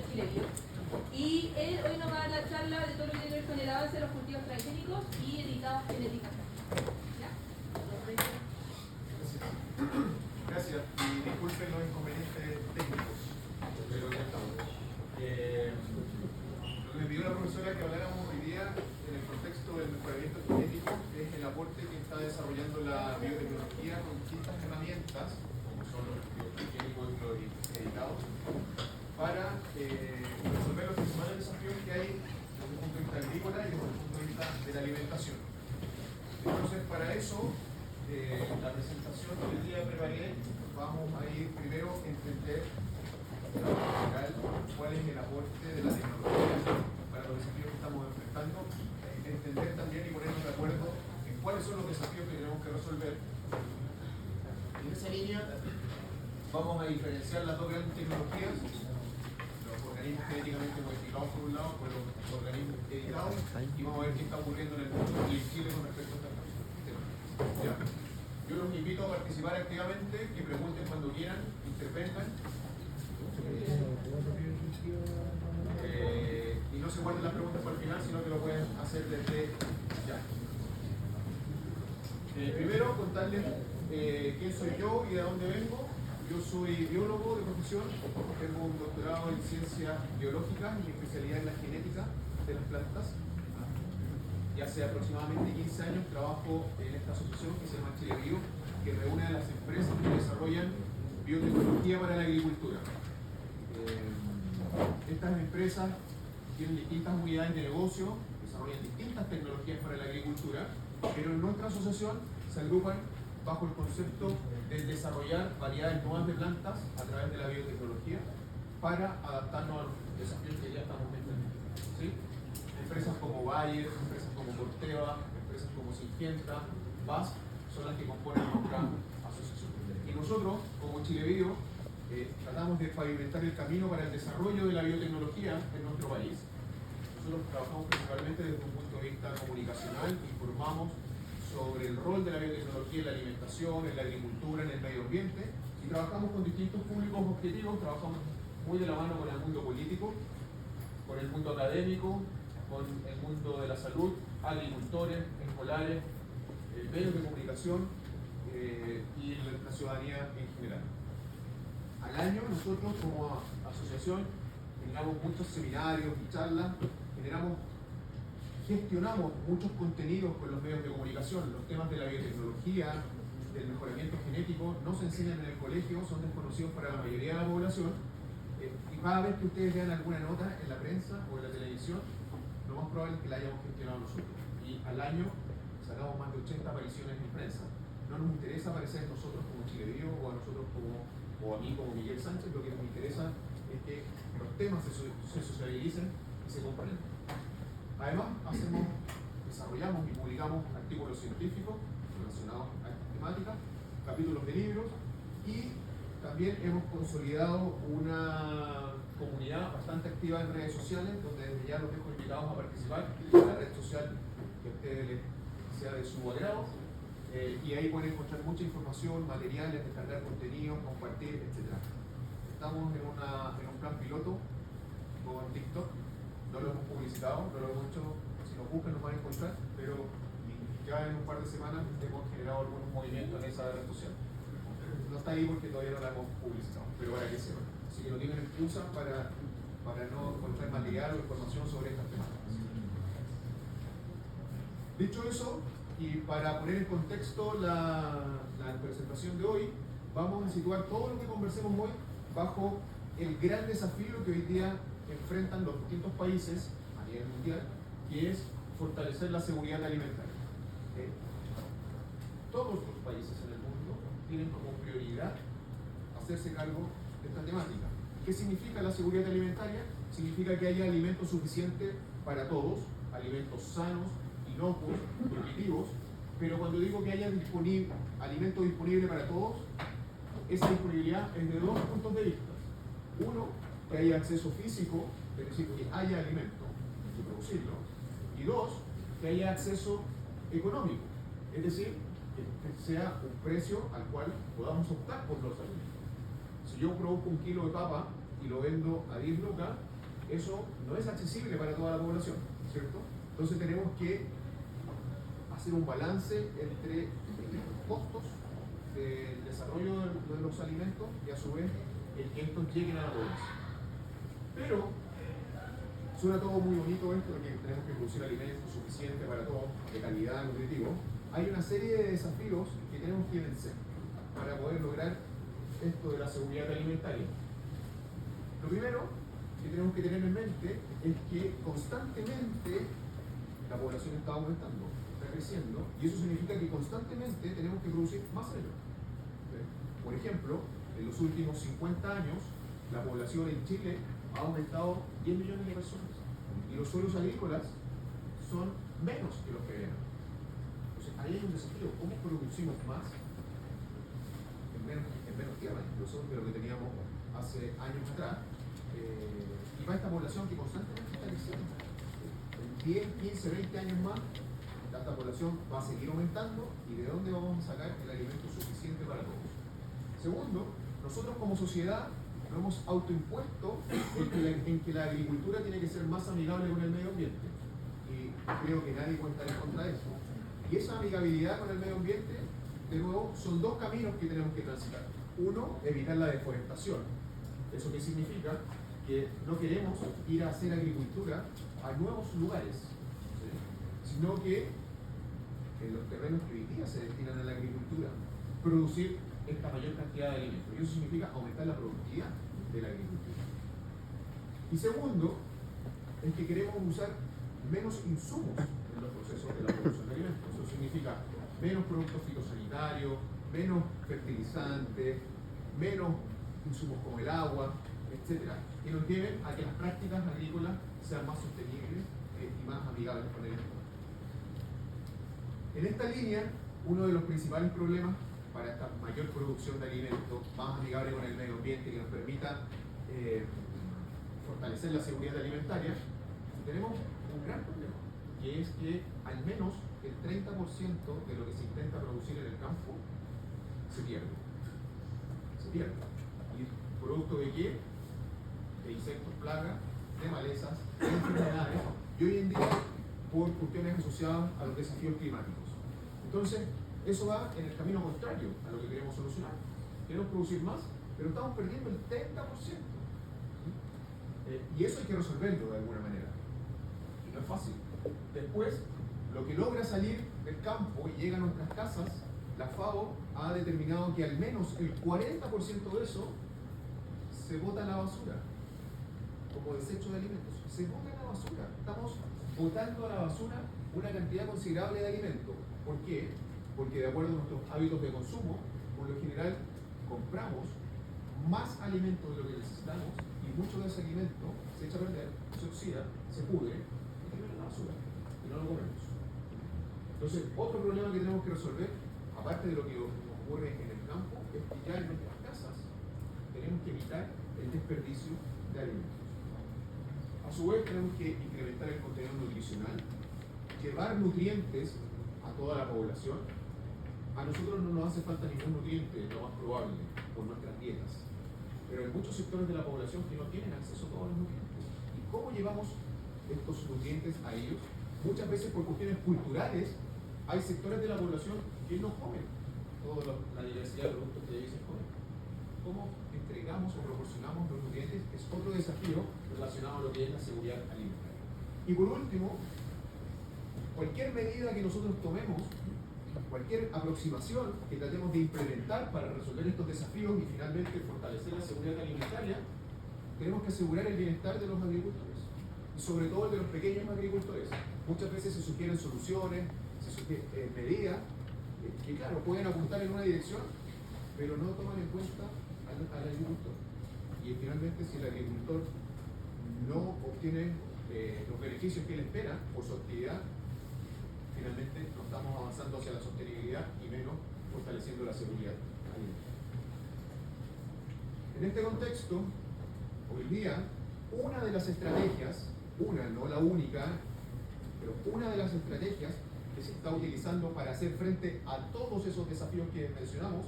del Chile Bio. Y él hoy nos va a dar la charla de todo lo que tiene que ver con el avance de los cultivos transgénicos y editados genéticamente. ¿Ya? Gracias. Y disculpen los inconvenientes técnicos. Pero ya estamos. Lo que me pidió la profesora que habláramos hoy día en el contexto del mejoramiento genético es el aporte que está desarrollando la biotecnología con distintas herramientas, como son los cultivos transgénicos y los editados, para resolver los principales desafíos que hay desde el punto de vista agrícola y desde el punto de vista de la alimentación. Entonces, para eso, la presentación que hoy día preparé, vamos a ir primero a entender en general cuál es el aporte de la tecnología para los desafíos que estamos enfrentando, entender también y ponernos de acuerdo en cuáles son los desafíos que tenemos que resolver. En esa línea vamos a diferenciar las dos grandes tecnologías, los organismos genéticamente modificados por un lado, por los organismos editados, y vamos a ver qué está ocurriendo en el mundo y en Chile con respecto a esta tema. Yo los invito a participar activamente, que pregunten cuando quieran, intervengan. Y no se guarden las preguntas para el final, sino que lo pueden hacer desde ya. Primero, contarles quién soy yo y de dónde vengo. Yo soy biólogo de profesión, tengo un doctorado en ciencias biológicas y mi especialidad en la genética de las plantas. Y hace aproximadamente 15 años trabajo en esta asociación que se llama Chile Bio, que reúne a las empresas que desarrollan biotecnología para la agricultura. Estas empresas tienen distintas unidades de negocio, desarrollan distintas tecnologías para la agricultura, pero en nuestra asociación se agrupan bajo el concepto de desarrollar variedades nuevas de plantas a través de la biotecnología para adaptarnos a los desafíos que ya estamos viendo. ¿Sí? Empresas como Bayer, empresas como Corteva, empresas como Syngenta, BASF, son las que componen nuestra asociación. Y nosotros, como Chile Bio, tratamos de pavimentar el camino para el desarrollo de la biotecnología en nuestro país. Nosotros trabajamos principalmente desde un punto de vista comunicacional, informamos sobre el rol de la biotecnología en la alimentación, en la agricultura, en el medio ambiente, y trabajamos con distintos públicos objetivos, trabajamos muy de la mano con el mundo político, con el mundo académico, con el mundo de la salud, agricultores, escolares, medios de comunicación y la ciudadanía en general. Al año nosotros como asociación generamos muchos seminarios y charlas, gestionamos muchos contenidos con los medios de comunicación. Los temas de la biotecnología, del mejoramiento genético, no se enseñan en el colegio, son desconocidos para la mayoría de la población. Y cada vez que ustedes vean alguna nota en la prensa o en la televisión, lo más probable es que la hayamos gestionado nosotros. Y al año sacamos más de 80 apariciones en prensa. No nos interesa aparecer nosotros como Chile Bio o a nosotros o a mí como Miguel Sánchez, lo que nos interesa es que los temas se sociabilicen y se comprendan. Además, desarrollamos y publicamos artículos científicos relacionados a esta temática, capítulos de libros, y también hemos consolidado una comunidad bastante activa en redes sociales, donde desde ya los dejo invitados a participar en la red social que a ustedes les sea de su agrado, y ahí pueden encontrar mucha información, materiales, descargar contenido, compartir, etc. Estamos en un plan piloto con TikTok. No lo hemos publicitado, no lo hemos hecho, si nos buscan nos van a encontrar, pero ya en un par de semanas hemos generado algunos movimientos en esa red social. No está ahí porque todavía no la hemos publicitado, pero para que sepan. Así que lo tienen excusa para no encontrar material o información sobre estas temáticas. Dicho eso, y para poner en contexto la presentación de hoy, vamos a situar todo lo que conversemos hoy bajo el gran desafío que hoy día enfrentan los distintos países a nivel mundial, que es fortalecer la seguridad alimentaria. Todos los países en el mundo tienen como prioridad hacerse cargo de esta temática. ¿Qué significa la seguridad alimentaria? Significa que haya alimento suficiente para todos, alimentos sanos, inocuos, nutritivos, pero cuando digo que haya alimento disponible para todos, esa disponibilidad es de dos puntos de vista. Uno, que haya acceso físico, es decir, que haya alimento, hay que producirlo. Y dos, que haya acceso económico, es decir, que sea un precio al cual podamos optar por los alimentos. Si yo produzco 1 kilo de papa y lo vendo a 10 lucas, eso no es accesible para toda la población, ¿cierto? Entonces tenemos que hacer un balance entre los costos del desarrollo de los alimentos y a su vez el que estos lleguen a la población. Pero suena todo muy bonito esto de que tenemos que producir alimentos suficientes para todos, de calidad, nutritivo. Hay una serie de desafíos que tenemos que vencer para poder lograr esto de la seguridad alimentaria. Lo primero que tenemos que tener en mente es que constantemente la población está aumentando, está creciendo, y eso significa que constantemente tenemos que producir más alimentos. Por ejemplo, en los últimos 50 años, la población en Chile ha aumentado 10 millones de personas, y los suelos agrícolas son menos que los que eran. Entonces, ahí hay un desafío: ¿cómo producimos más en menos tierra, incluso de lo que teníamos hace años atrás? Y para esta población que constantemente está creciendo, en 10, 15, 20 años más, esta población va a seguir aumentando, y ¿de dónde vamos a sacar el alimento suficiente para todos? Segundo, nosotros como sociedad nos hemos autoimpuesto en que la agricultura tiene que ser más amigable con el medio ambiente, y creo que nadie cuenta en contra de eso. Y esa amigabilidad con el medio ambiente, de nuevo, son dos caminos que tenemos que transitar. Uno, evitar la deforestación. ¿Eso qué significa? Que no queremos ir a hacer agricultura a nuevos lugares, ¿sí? Sino que en los terrenos que hoy día se destinan a la agricultura, producir esta mayor cantidad de alimentos. Y eso significa aumentar la productividad de la agricultura. Y segundo, es que queremos usar menos insumos en los procesos de la producción de alimentos. Eso significa menos productos fitosanitarios, menos fertilizantes, menos insumos como el agua, etc. Que nos lleven a que las prácticas agrícolas sean más sostenibles y más amigables con el entorno. En esta línea, uno de los principales problemas para esta mayor producción de alimentos, más amigable con el medio ambiente, que nos permita fortalecer la seguridad alimentaria, tenemos un gran problema, que es que al menos el 30% de lo que se intenta producir en el campo se pierde. Se pierde. ¿Y producto de qué? De insectos, plagas, de malezas, de enfermedades, y hoy en día por cuestiones asociadas a los desafíos climáticos. Entonces, eso va en el camino contrario a lo que queremos solucionar. Queremos producir más, pero estamos perdiendo el 30%. Y eso hay que resolverlo de alguna manera. Y no es fácil. Después, lo que logra salir del campo y llega a nuestras casas, la FAO ha determinado que al menos el 40% de eso se bota a la basura, como desecho de alimentos. Se bota a la basura. Estamos botando a la basura una cantidad considerable de alimentos. ¿Por qué? Porque de acuerdo a nuestros hábitos de consumo, por lo general compramos más alimentos de lo que necesitamos, y mucho de ese alimento se echa a perder, se oxida, se pudre y termina en la basura, y no lo comemos. Entonces, otro problema que tenemos que resolver, aparte de lo que ocurre en el campo, es que ya en nuestras casas tenemos que evitar el desperdicio de alimentos. A su vez, tenemos que incrementar el contenido nutricional, llevar nutrientes a toda la población. A nosotros no nos hace falta ningún nutriente, lo más probable, por nuestras dietas. Pero hay muchos sectores de la población que no tienen acceso a todos los nutrientes. ¿Y cómo llevamos estos nutrientes a ellos? Muchas veces por cuestiones culturales, hay sectores de la población que no comen toda la diversidad de productos que ellos comen. ¿Cómo entregamos o proporcionamos los nutrientes? Es otro desafío relacionado a lo que es la seguridad alimentaria. Y por último, cualquier medida que nosotros tomemos, cualquier aproximación que tratemos de implementar para resolver estos desafíos y finalmente fortalecer la seguridad alimentaria, tenemos que asegurar el bienestar de los agricultores, y sobre todo el de los pequeños agricultores. Muchas veces se sugieren soluciones, se sugieren medidas que claro, pueden apuntar en una dirección, pero no toman en cuenta al agricultor. Y finalmente, si el agricultor no obtiene los beneficios que él espera por su actividad, finalmente no estamos avanzando hacia la sostenibilidad y menos fortaleciendo la seguridad alimentaria. En este contexto, hoy día, una de las estrategias, no la única, pero una de las estrategias que se está utilizando para hacer frente a todos esos desafíos que mencionamos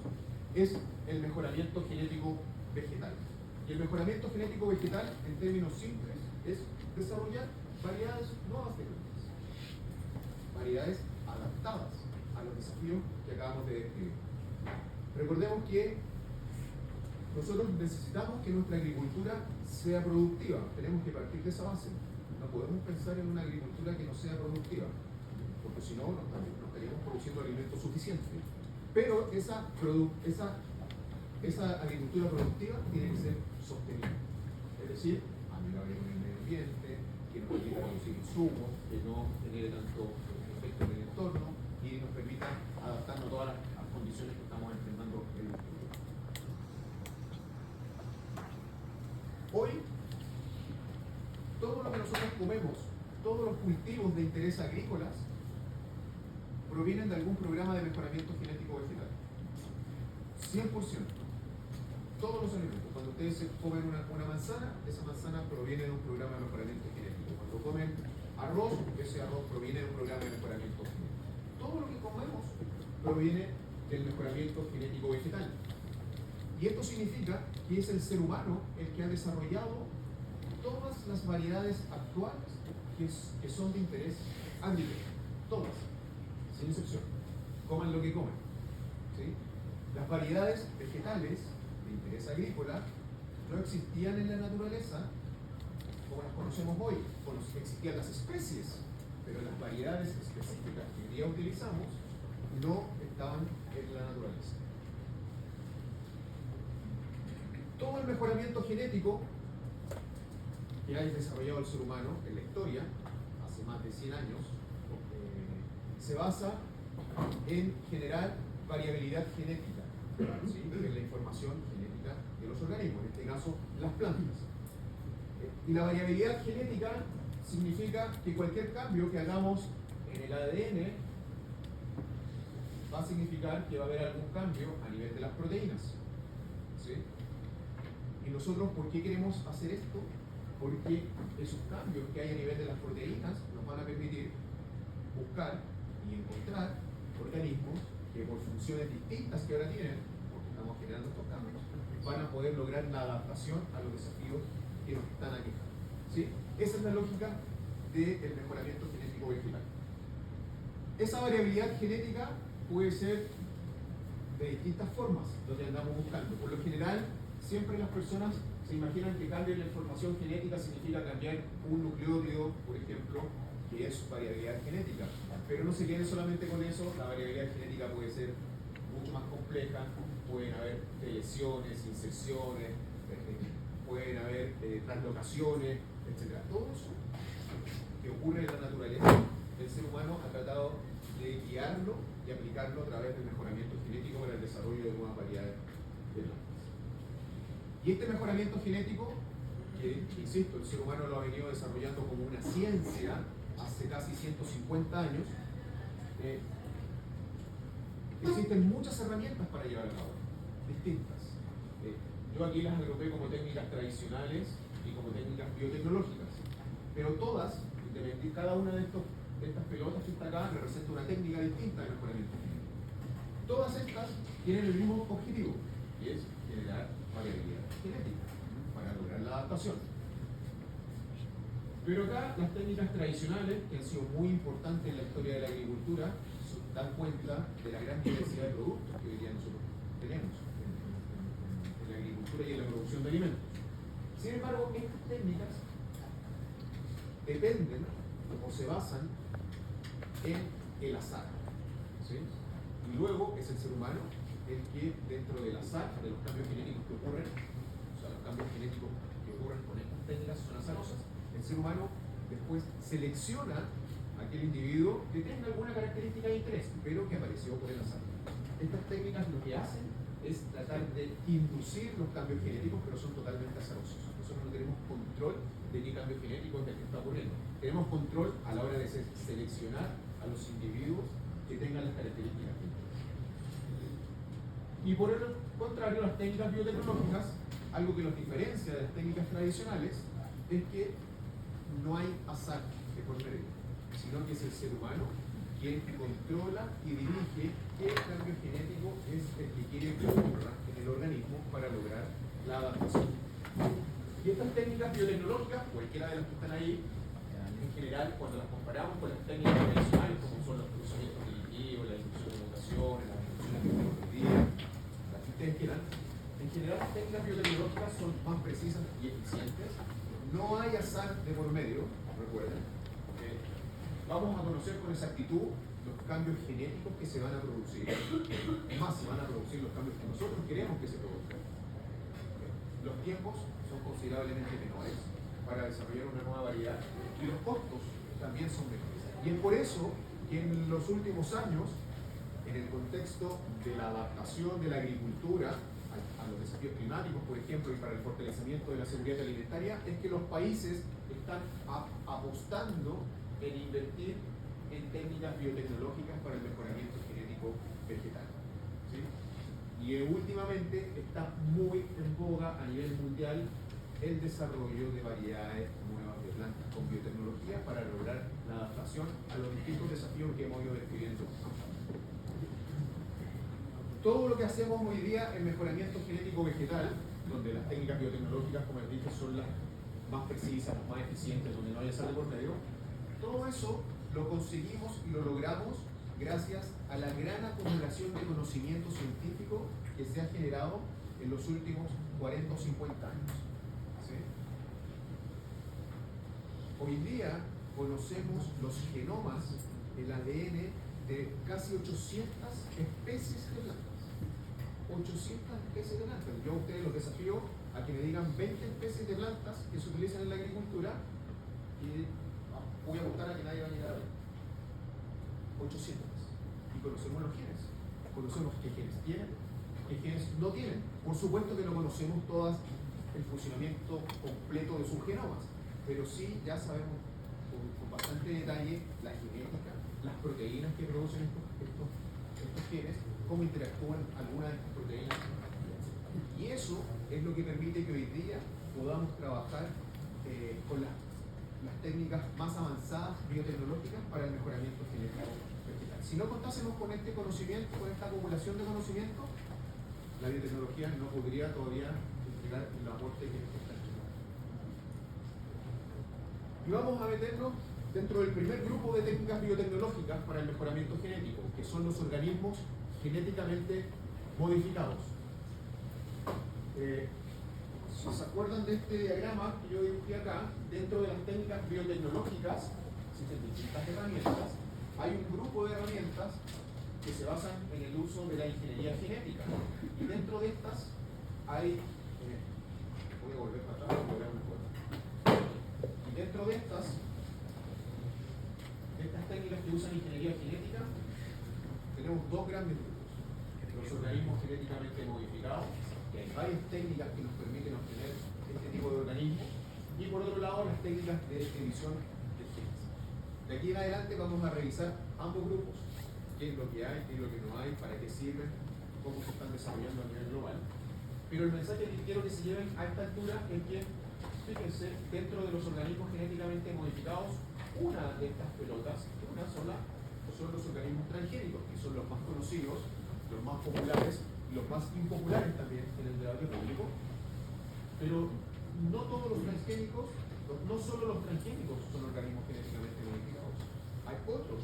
es el mejoramiento genético vegetal. Y el mejoramiento genético vegetal, en términos simples, es desarrollar variedades nuevas de plantas, variedades adaptadas a los desafíos que acabamos de describir. Recordemos que nosotros necesitamos que nuestra agricultura sea productiva, tenemos que partir de esa base. No podemos pensar en una agricultura que no sea productiva, porque si no, no estaríamos produciendo alimentos suficientes. Pero esa agricultura productiva tiene que ser sostenible, es decir, amigable con el medio ambiente, que nos permita producir insumos, que no genere tanto efecto en el entorno y nos permita adaptarnos a todas las condiciones que estamos enfrentando en el futuro. Hoy, todo lo que nosotros comemos, todos los cultivos de interés agrícolas, provienen de algún programa de mejoramiento genético vegetal. 100%. Todos los alimentos. Cuando ustedes se comen una manzana, esa manzana proviene de un programa de mejoramiento genético. Cuando comen arroz, ese arroz proviene de un programa de mejoramiento genético. Todo lo que comemos proviene del mejoramiento genético vegetal. Y esto significa que es el ser humano el que ha desarrollado todas las variedades actuales que son de interés agrícola. Todas, sin excepción. Coman lo que comen. ¿Sí? Las variedades vegetales de interés agrícola no existían en la naturaleza como las conocemos hoy. Existían las especies, pero las variedades específicas que hoy día utilizamos no estaban en la naturaleza. Todo el mejoramiento genético que ha desarrollado el ser humano en la historia, hace más de 100 años, se basa en generar variabilidad genética, ¿sí? En la información genética de los organismos, en este caso las plantas. Y la variabilidad genética significa que cualquier cambio que hagamos en el ADN va a significar que va a haber algún cambio a nivel de las proteínas, ¿sí? Y nosotros, ¿por qué queremos hacer esto? Porque esos cambios que hay a nivel de las proteínas nos van a permitir buscar y encontrar organismos que por funciones distintas que ahora tienen, porque estamos generando estos cambios, van a poder lograr la adaptación a los desafíos que nos están aquejando, ¿sí? Esa es la lógica del mejoramiento genético vegetal. Esa variabilidad genética puede ser de distintas formas, lo que andamos buscando. Por lo general, siempre las personas se imaginan que cambiar la información genética significa cambiar un nucleótido, por ejemplo, que es variabilidad genética. Pero no se queden solamente con eso, la variabilidad genética puede ser mucho más compleja, pueden haber deleciones, inserciones, pueden haber translocaciones, etc. Todo eso que ocurre en la naturaleza, el ser humano ha tratado de guiarlo y aplicarlo a través del mejoramiento genético para el desarrollo de nuevas variedades de plantas. Y este mejoramiento genético, que insisto, el ser humano lo ha venido desarrollando como una ciencia hace casi 150 años, existen muchas herramientas para llevar a cabo, distintas. Yo aquí las agrupé como técnicas tradicionales y como técnicas biotecnológicas, pero todas, cada una de estas pelotas que está acá representa una técnica distinta de mejoramiento genético. Todas estas tienen el mismo objetivo, que es generar variabilidad genética para lograr la adaptación. Pero acá las técnicas tradicionales, que han sido muy importantes en la historia de la agricultura, dan cuenta de la gran diversidad de productos que hoy día nosotros tenemos en la agricultura y en la producción de alimentos. Sin embargo, estas técnicas dependen o se basan en el azar, ¿sí? Y luego es el ser humano el que, dentro del azar, de los cambios genéticos que ocurren, o sea, los cambios genéticos que ocurren con estas técnicas son azarosas, el ser humano después selecciona aquel individuo que tenga alguna característica de interés, pero que apareció por el azar. Estas técnicas lo que hacen es tratar de inducir los cambios genéticos, pero son totalmente azarosos. Nosotros no tenemos control de qué cambio genético es el que está ocurriendo. Tenemos control a la hora de seleccionar a los individuos que tengan las características genéticas. Y por el contrario, las técnicas biotecnológicas, algo que los diferencia de las técnicas tradicionales, es que no hay azar de por medio, sino que es el ser humano quien controla y dirige qué cambio genético es el que quiere que ocurra en el organismo para lograr la adaptación. Y estas técnicas biotecnológicas, cualquiera de las que están ahí, en general, cuando las comparamos con las técnicas tradicionales, como son los cruzamientos delitivos, la inducción de mutaciones, las inducciones de tecnología, las que ustedes quieran, en general las técnicas biotecnológicas son más precisas y eficientes. No hay azar de por medio, recuerden. Vamos a conocer con exactitud los cambios genéticos que se van a producir. Es más, se van a producir los cambios que nosotros queremos que se produzcan. Los tiempos son considerablemente menores para desarrollar una nueva variedad y los costos también son menores. Y es por eso que en los últimos años, en el contexto de la adaptación de la agricultura a los desafíos climáticos, por ejemplo, y para el fortalecimiento de la seguridad alimentaria, es que los países están apostando en invertir en técnicas biotecnológicas para el mejoramiento genético vegetal. ¿Sí? Y últimamente está muy en boga a nivel mundial el desarrollo de variedades nuevas de plantas con biotecnología para lograr la adaptación a los distintos desafíos que hemos ido describiendo. Todo lo que hacemos hoy día en mejoramiento genético vegetal, donde las técnicas biotecnológicas, como les dije, son las más precisas, las más eficientes, donde no hay azar de por medio, todo eso lo conseguimos y lo logramos gracias a la gran acumulación de conocimiento científico que se ha generado en los últimos 40 o 50 años. ¿Sí? Hoy día conocemos los genomas, el ADN de casi 800 especies de plantas. 800 especies de plantas. Yo a ustedes los desafío a que me digan 20 especies de plantas que se utilizan en la agricultura y voy a apostar a que nadie va a llegar a ver. 800. Y conocemos los genes. Conocemos qué genes tienen, qué genes no tienen. Por supuesto que no conocemos todas el funcionamiento completo de sus genomas, pero sí ya sabemos con bastante detalle la genética, las proteínas que producen estos genes, cómo interactúan algunas de estas proteínas. Y eso es lo que permite que hoy día podamos trabajar con las técnicas más avanzadas biotecnológicas para el mejoramiento genético vegetal. Si no contásemos con este conocimiento, con esta acumulación de conocimiento, la biotecnología no podría todavía entregar el aporte que está haciendo. Y vamos a meternos dentro del primer grupo de técnicas biotecnológicas para el mejoramiento genético, que son los organismos genéticamente modificados. Si se acuerdan de este diagrama que yo dibujé acá, dentro de las técnicas biotecnológicas existen distintas herramientas. Hay un grupo de herramientas que se basan en el uso de la ingeniería genética. Y dentro de estas hay... voy a volver para atrás para lograr una cosa. Y dentro de estas técnicas que usan ingeniería genética, tenemos dos grandes grupos. Los organismos genéticamente modificados, que hay varias técnicas que nos permiten obtener este tipo de organismos, y por otro lado las técnicas de edición de genes. De aquí en adelante vamos a revisar ambos grupos, qué es lo que hay, qué es lo que no hay, para qué sirven, cómo se están desarrollando a nivel global. Pero el mensaje que quiero que se lleven a esta altura es que, fíjense, dentro de los organismos genéticamente modificados, una de estas pelotas, una sola, son los organismos transgénicos, que son los más conocidos, los más populares, los más impopulares también en el debate público. Pero no todos los transgénicos, no solo los transgénicos son organismos genéticamente modificados. Hay otros,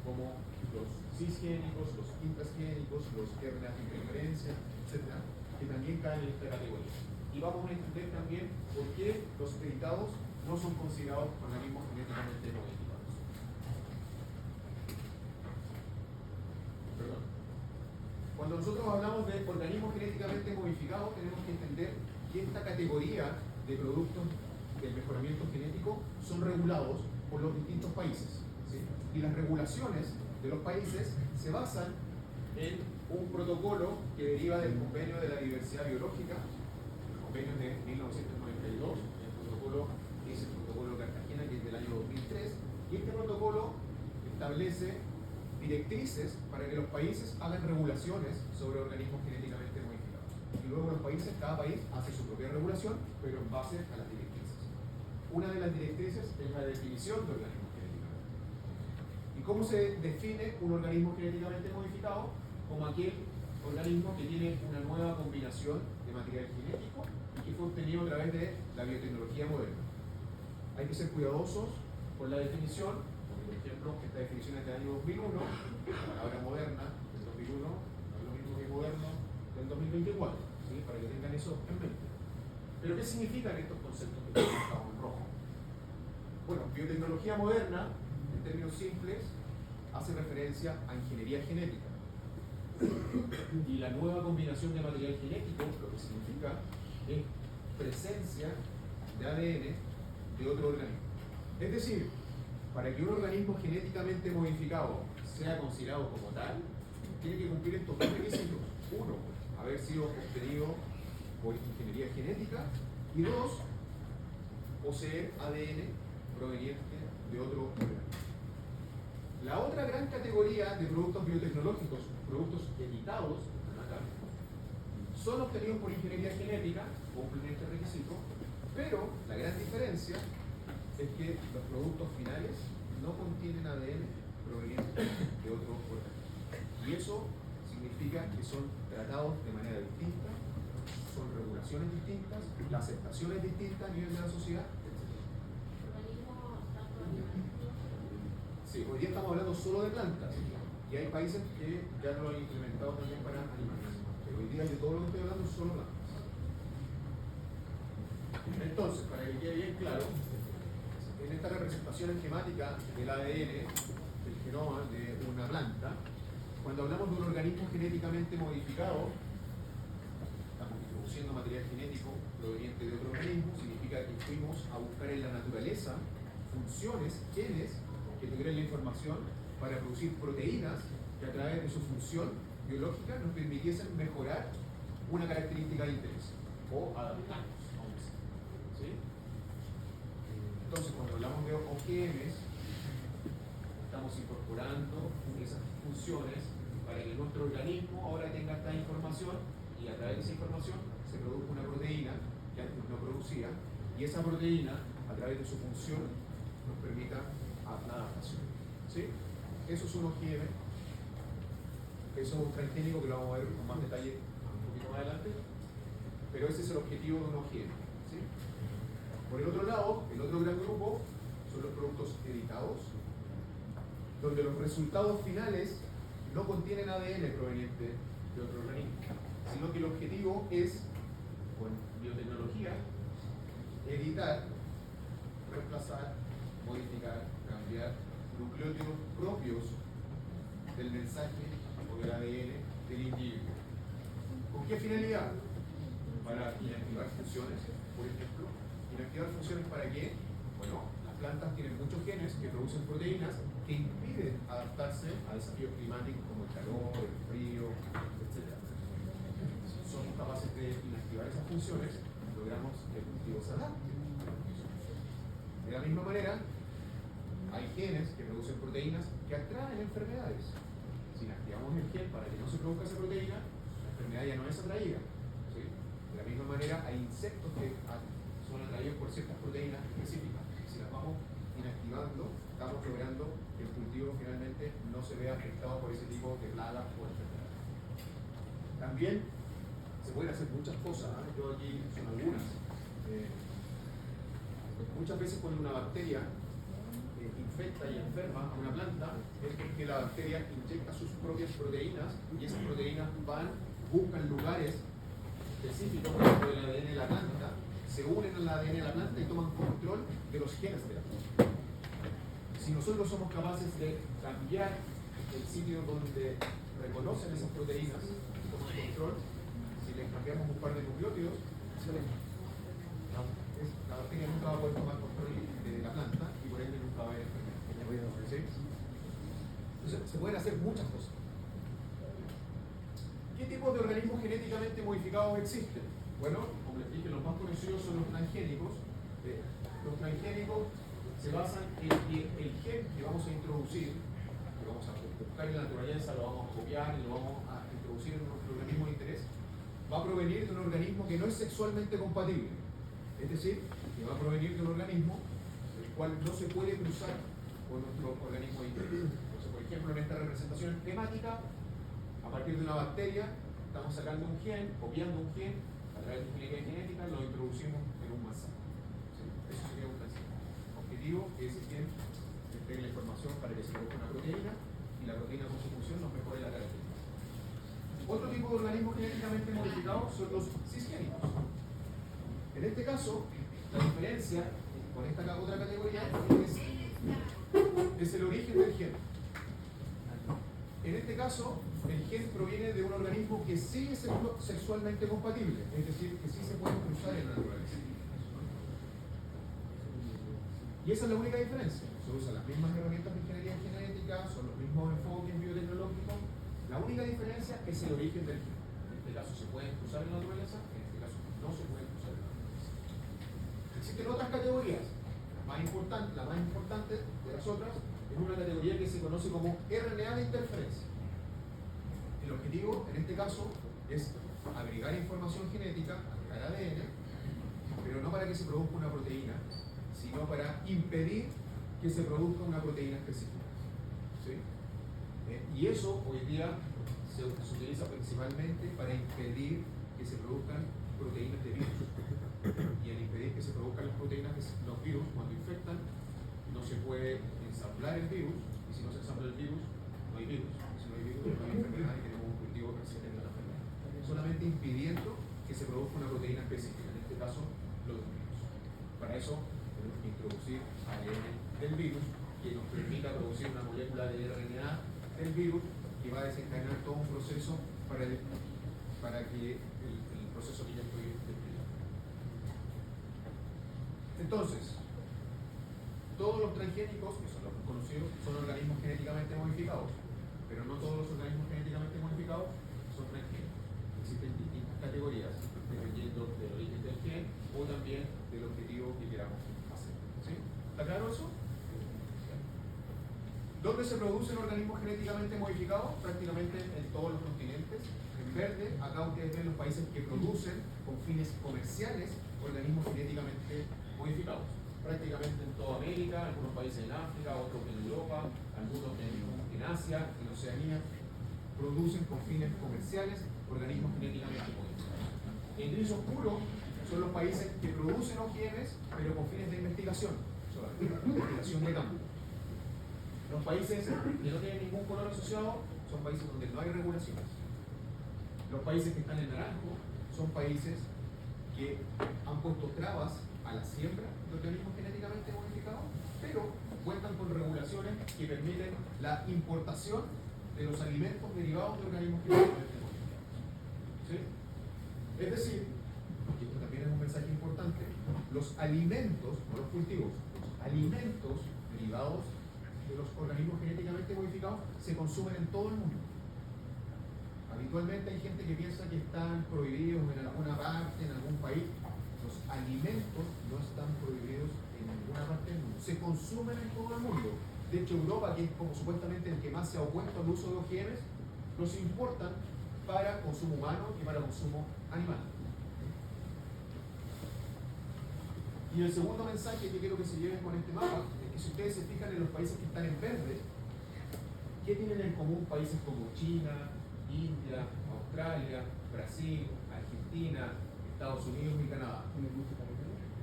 como los cisgénicos, los intrasgénicos, los RNA sin preferencia, etc., que también caen en esta categoría. Y vamos a entender también por qué los editados no son considerados organismos genéticamente modificados. Perdón. Cuando nosotros hablamos de organismos genéticamente modificados, tenemos que entender que esta categoría de productos del mejoramiento genético son regulados por los distintos países. ¿Sí? Y las regulaciones de los países se basan en un protocolo que deriva del Convenio de la Diversidad Biológica, el convenio de 1992, el protocolo que es el protocolo de Cartagena, que es del año 2003, y este protocolo establece directrices para que los países hagan regulaciones sobre organismos genéticamente modificados. Y luego los países, cada país hace su propia regulación, pero en base a las directrices. Una de las directrices es la definición de organismos genéticamente modificados. ¿Y cómo se define un organismo genéticamente modificado? Como aquel organismo que tiene una nueva combinación de material genético y que fue obtenido a través de la biotecnología moderna. Hay que ser cuidadosos con la definición, porque, por ejemplo, esta definición es del año 2001, la palabra moderna del 2001 no es lo mismo que moderno del 2024, ¿sí? Para que tengan eso en mente. Pero ¿qué significan estos conceptos que están marcados en rojo? Bueno, biotecnología moderna, en términos simples, hace referencia a ingeniería genética. Y la nueva combinación de material genético, lo que significa es presencia de ADN de otro organismo. Es decir, para que un organismo genéticamente modificado sea considerado como tal, tiene que cumplir estos dos requisitos. Uno, haber sido obtenido por ingeniería genética, y dos, poseer ADN proveniente de otro organismo. La otra gran categoría de productos biotecnológicos, productos editados, son obtenidos por ingeniería genética, cumplen este requisito, pero la gran diferencia es que los productos finales no contienen ADN proveniente de otro organismo. Y eso significa que son tratados de manera distinta, son regulaciones distintas, la aceptación es distinta a nivel de la sociedad, etc. Sí, hoy día estamos hablando solo de plantas y hay países que ya lo han implementado también para animales. Pero hoy día yo todo lo que estoy hablando es solo plantas. Entonces, para que quede bien claro, en esta representación esquemática del ADN, del genoma de una planta, cuando hablamos de un organismo genéticamente modificado, estamos introduciendo material genético proveniente de otro organismo, significa que fuimos a buscar en la naturaleza funciones, genes, que tuvieran la información para producir proteínas que a través de su función biológica nos permitiesen mejorar una característica de interés o adaptarnos a un mismo. ¿Sí? Entonces, cuando hablamos de OGMs, estamos incorporando esas funciones para que nuestro organismo ahora tenga esta información y a través de esa información se produzca una proteína que antes no producía y esa proteína, a través de su función, nos permita la adaptación. ¿Sí? Eso es un OGM, eso es un transgénico que lo vamos a ver con más detalle un poquito más adelante, pero ese es el objetivo de un OGM. ¿Sí? Por el otro lado, el otro gran grupo son los productos editados, donde los resultados finales no contienen ADN proveniente de otro organismo, sino que el objetivo es, con biotecnología, editar, reemplazar, modificar, cambiar nucleótidos propios del mensaje o del ADN del individuo. ¿Con qué finalidad? Para inactivar funciones, por ejemplo. ¿Inactivar funciones para qué? Bueno, las plantas tienen muchos genes que producen proteínas que impiden adaptarse a desafíos climáticos como el calor, el frío, etc. Si somos capaces de inactivar esas funciones, logramos que el cultivo se adapte. De la misma manera, hay genes que producen proteínas que atraen enfermedades. Si inactivamos el gen para que no se produzca esa proteína, la enfermedad ya no es atraída. ¿Sí? De la misma manera, hay insectos que son atraídos por ciertas proteínas específicas. Si las vamos inactivando, estamos logrando que el cultivo finalmente no se vea afectado por ese tipo de plagas o enfermedades. También se pueden hacer muchas cosas, ¿eh? Yo aquí son algunas. Muchas veces cuando una bacteria infecta y enferma a una planta es porque la bacteria inyecta sus propias proteínas y esas proteínas buscan lugares específicos dentro del ADN de la planta, se unen al ADN de la planta y toman control de los genes de la planta. Si nosotros somos capaces de cambiar el sitio donde reconocen esas proteínas y toman control, si les cambiamos un par de nucleótidos, la bacteria nunca va a poder tomar control de la planta y por ende nunca va a haber enfermedad. ¿Sí? Entonces, se pueden hacer muchas cosas. ¿Qué tipos de organismos genéticamente modificados existen? Bueno, como les dije, los más conocidos son los transgénicos. Los transgénicos se basan en que el gen que vamos a introducir, que vamos a buscar en la naturaleza, lo vamos a copiar y lo vamos a introducir en nuestro organismo de interés, va a provenir de un organismo que no es sexualmente compatible. Es decir, que va a provenir de un organismo el cual no se puede cruzar con nuestro organismo de interés. Entonces, por ejemplo, en esta representación esquemática, a partir de una bacteria, estamos sacando un gen, copiando un gen a través de ingeniería genética, lo introducimos en un manzano. ¿Sí? Eso sería un transgénico. Objetivo que ese gen entregue la información para que se produzca una proteína y la proteína con su función nos mejore la característica. Otro tipo de organismos genéticamente modificados son los cisgénicos. En este caso, la diferencia con esta otra categoría es el origen del gen. En este caso, el gen proviene de un organismo que sí es sexualmente compatible, es decir, que sí se puede cruzar en la naturaleza. Y esa es la única diferencia. Se usan las mismas herramientas de ingeniería genética, son los mismos enfoques biotecnológicos. La única diferencia es el origen del gen. En este caso se pueden cruzar en la naturaleza, en este caso no se pueden cruzar en la naturaleza. Existen otras categorías. La más importante de las otras es una categoría que se conoce como RNA de interferencia. El objetivo, en este caso, es agregar información genética, agregar ADN, pero no para que se produzca una proteína, sino para impedir que se produzca una proteína específica. ¿Sí? Y eso hoy día se utiliza principalmente para impedir que se produzcan proteínas de virus. Y al impedir que se produzcan las proteínas de los virus, cuando infectan, no se puede ensamblar el virus, y si no se ensambla el virus, no hay virus. Si no hay virus, no hay enfermedad y tenemos un cultivo resistente a la enfermedad. Solamente impidiendo que se produzca una proteína específica, en este caso, los virus. Para eso tenemos que introducir ADN del virus que nos permita producir una molécula de RNA del virus que va a desencadenar todo un proceso para que el proceso que ya estoy describiendo. Entonces, todos los transgénicos, que son los conocidos, son organismos genéticamente modificados, pero no todos los organismos genéticamente modificados son transgénicos. Existen distintas categorías dependiendo del origen del gen o también del objetivo que queramos hacer. ¿Sí? ¿Está claro eso? ¿Dónde se producen organismos genéticamente modificados? Prácticamente en todos los continentes. En verde, acá ustedes ven los países que producen con fines comerciales organismos genéticamente modificados. Prácticamente en toda América, algunos países en África, otros en Europa, algunos en Asia, en Oceanía, producen con fines comerciales organismos genéticamente modificados. En gris oscuro son los países que producen OGMs, pero con fines de investigación, solamente, investigación de campo. Los países que no tienen ningún color asociado son países donde no hay regulaciones. Los países que están en naranjo son países que han puesto trabas a la siembra de organismos genéticamente modificados, pero cuentan con regulaciones que permiten la importación de los alimentos derivados de organismos genéticamente modificados. ¿Sí? Es decir, y esto también es un mensaje importante, los alimentos, no los cultivos, los alimentos derivados de los organismos genéticamente modificados se consumen en todo el mundo. Habitualmente hay gente que piensa que están prohibidos en alguna parte, en algún país. Los alimentos no están prohibidos en ninguna parte del mundo. Se consumen en todo el mundo. De hecho, Europa, que es como supuestamente el que más se ha opuesto al uso de OGMs, los importan para consumo humano y para consumo animal. Y el segundo mensaje que quiero que se lleven con este mapa es que si ustedes se fijan en los países que están en verde, ¿qué tienen en común países como China, India, Australia, Brasil, Argentina, Estados Unidos y Canadá?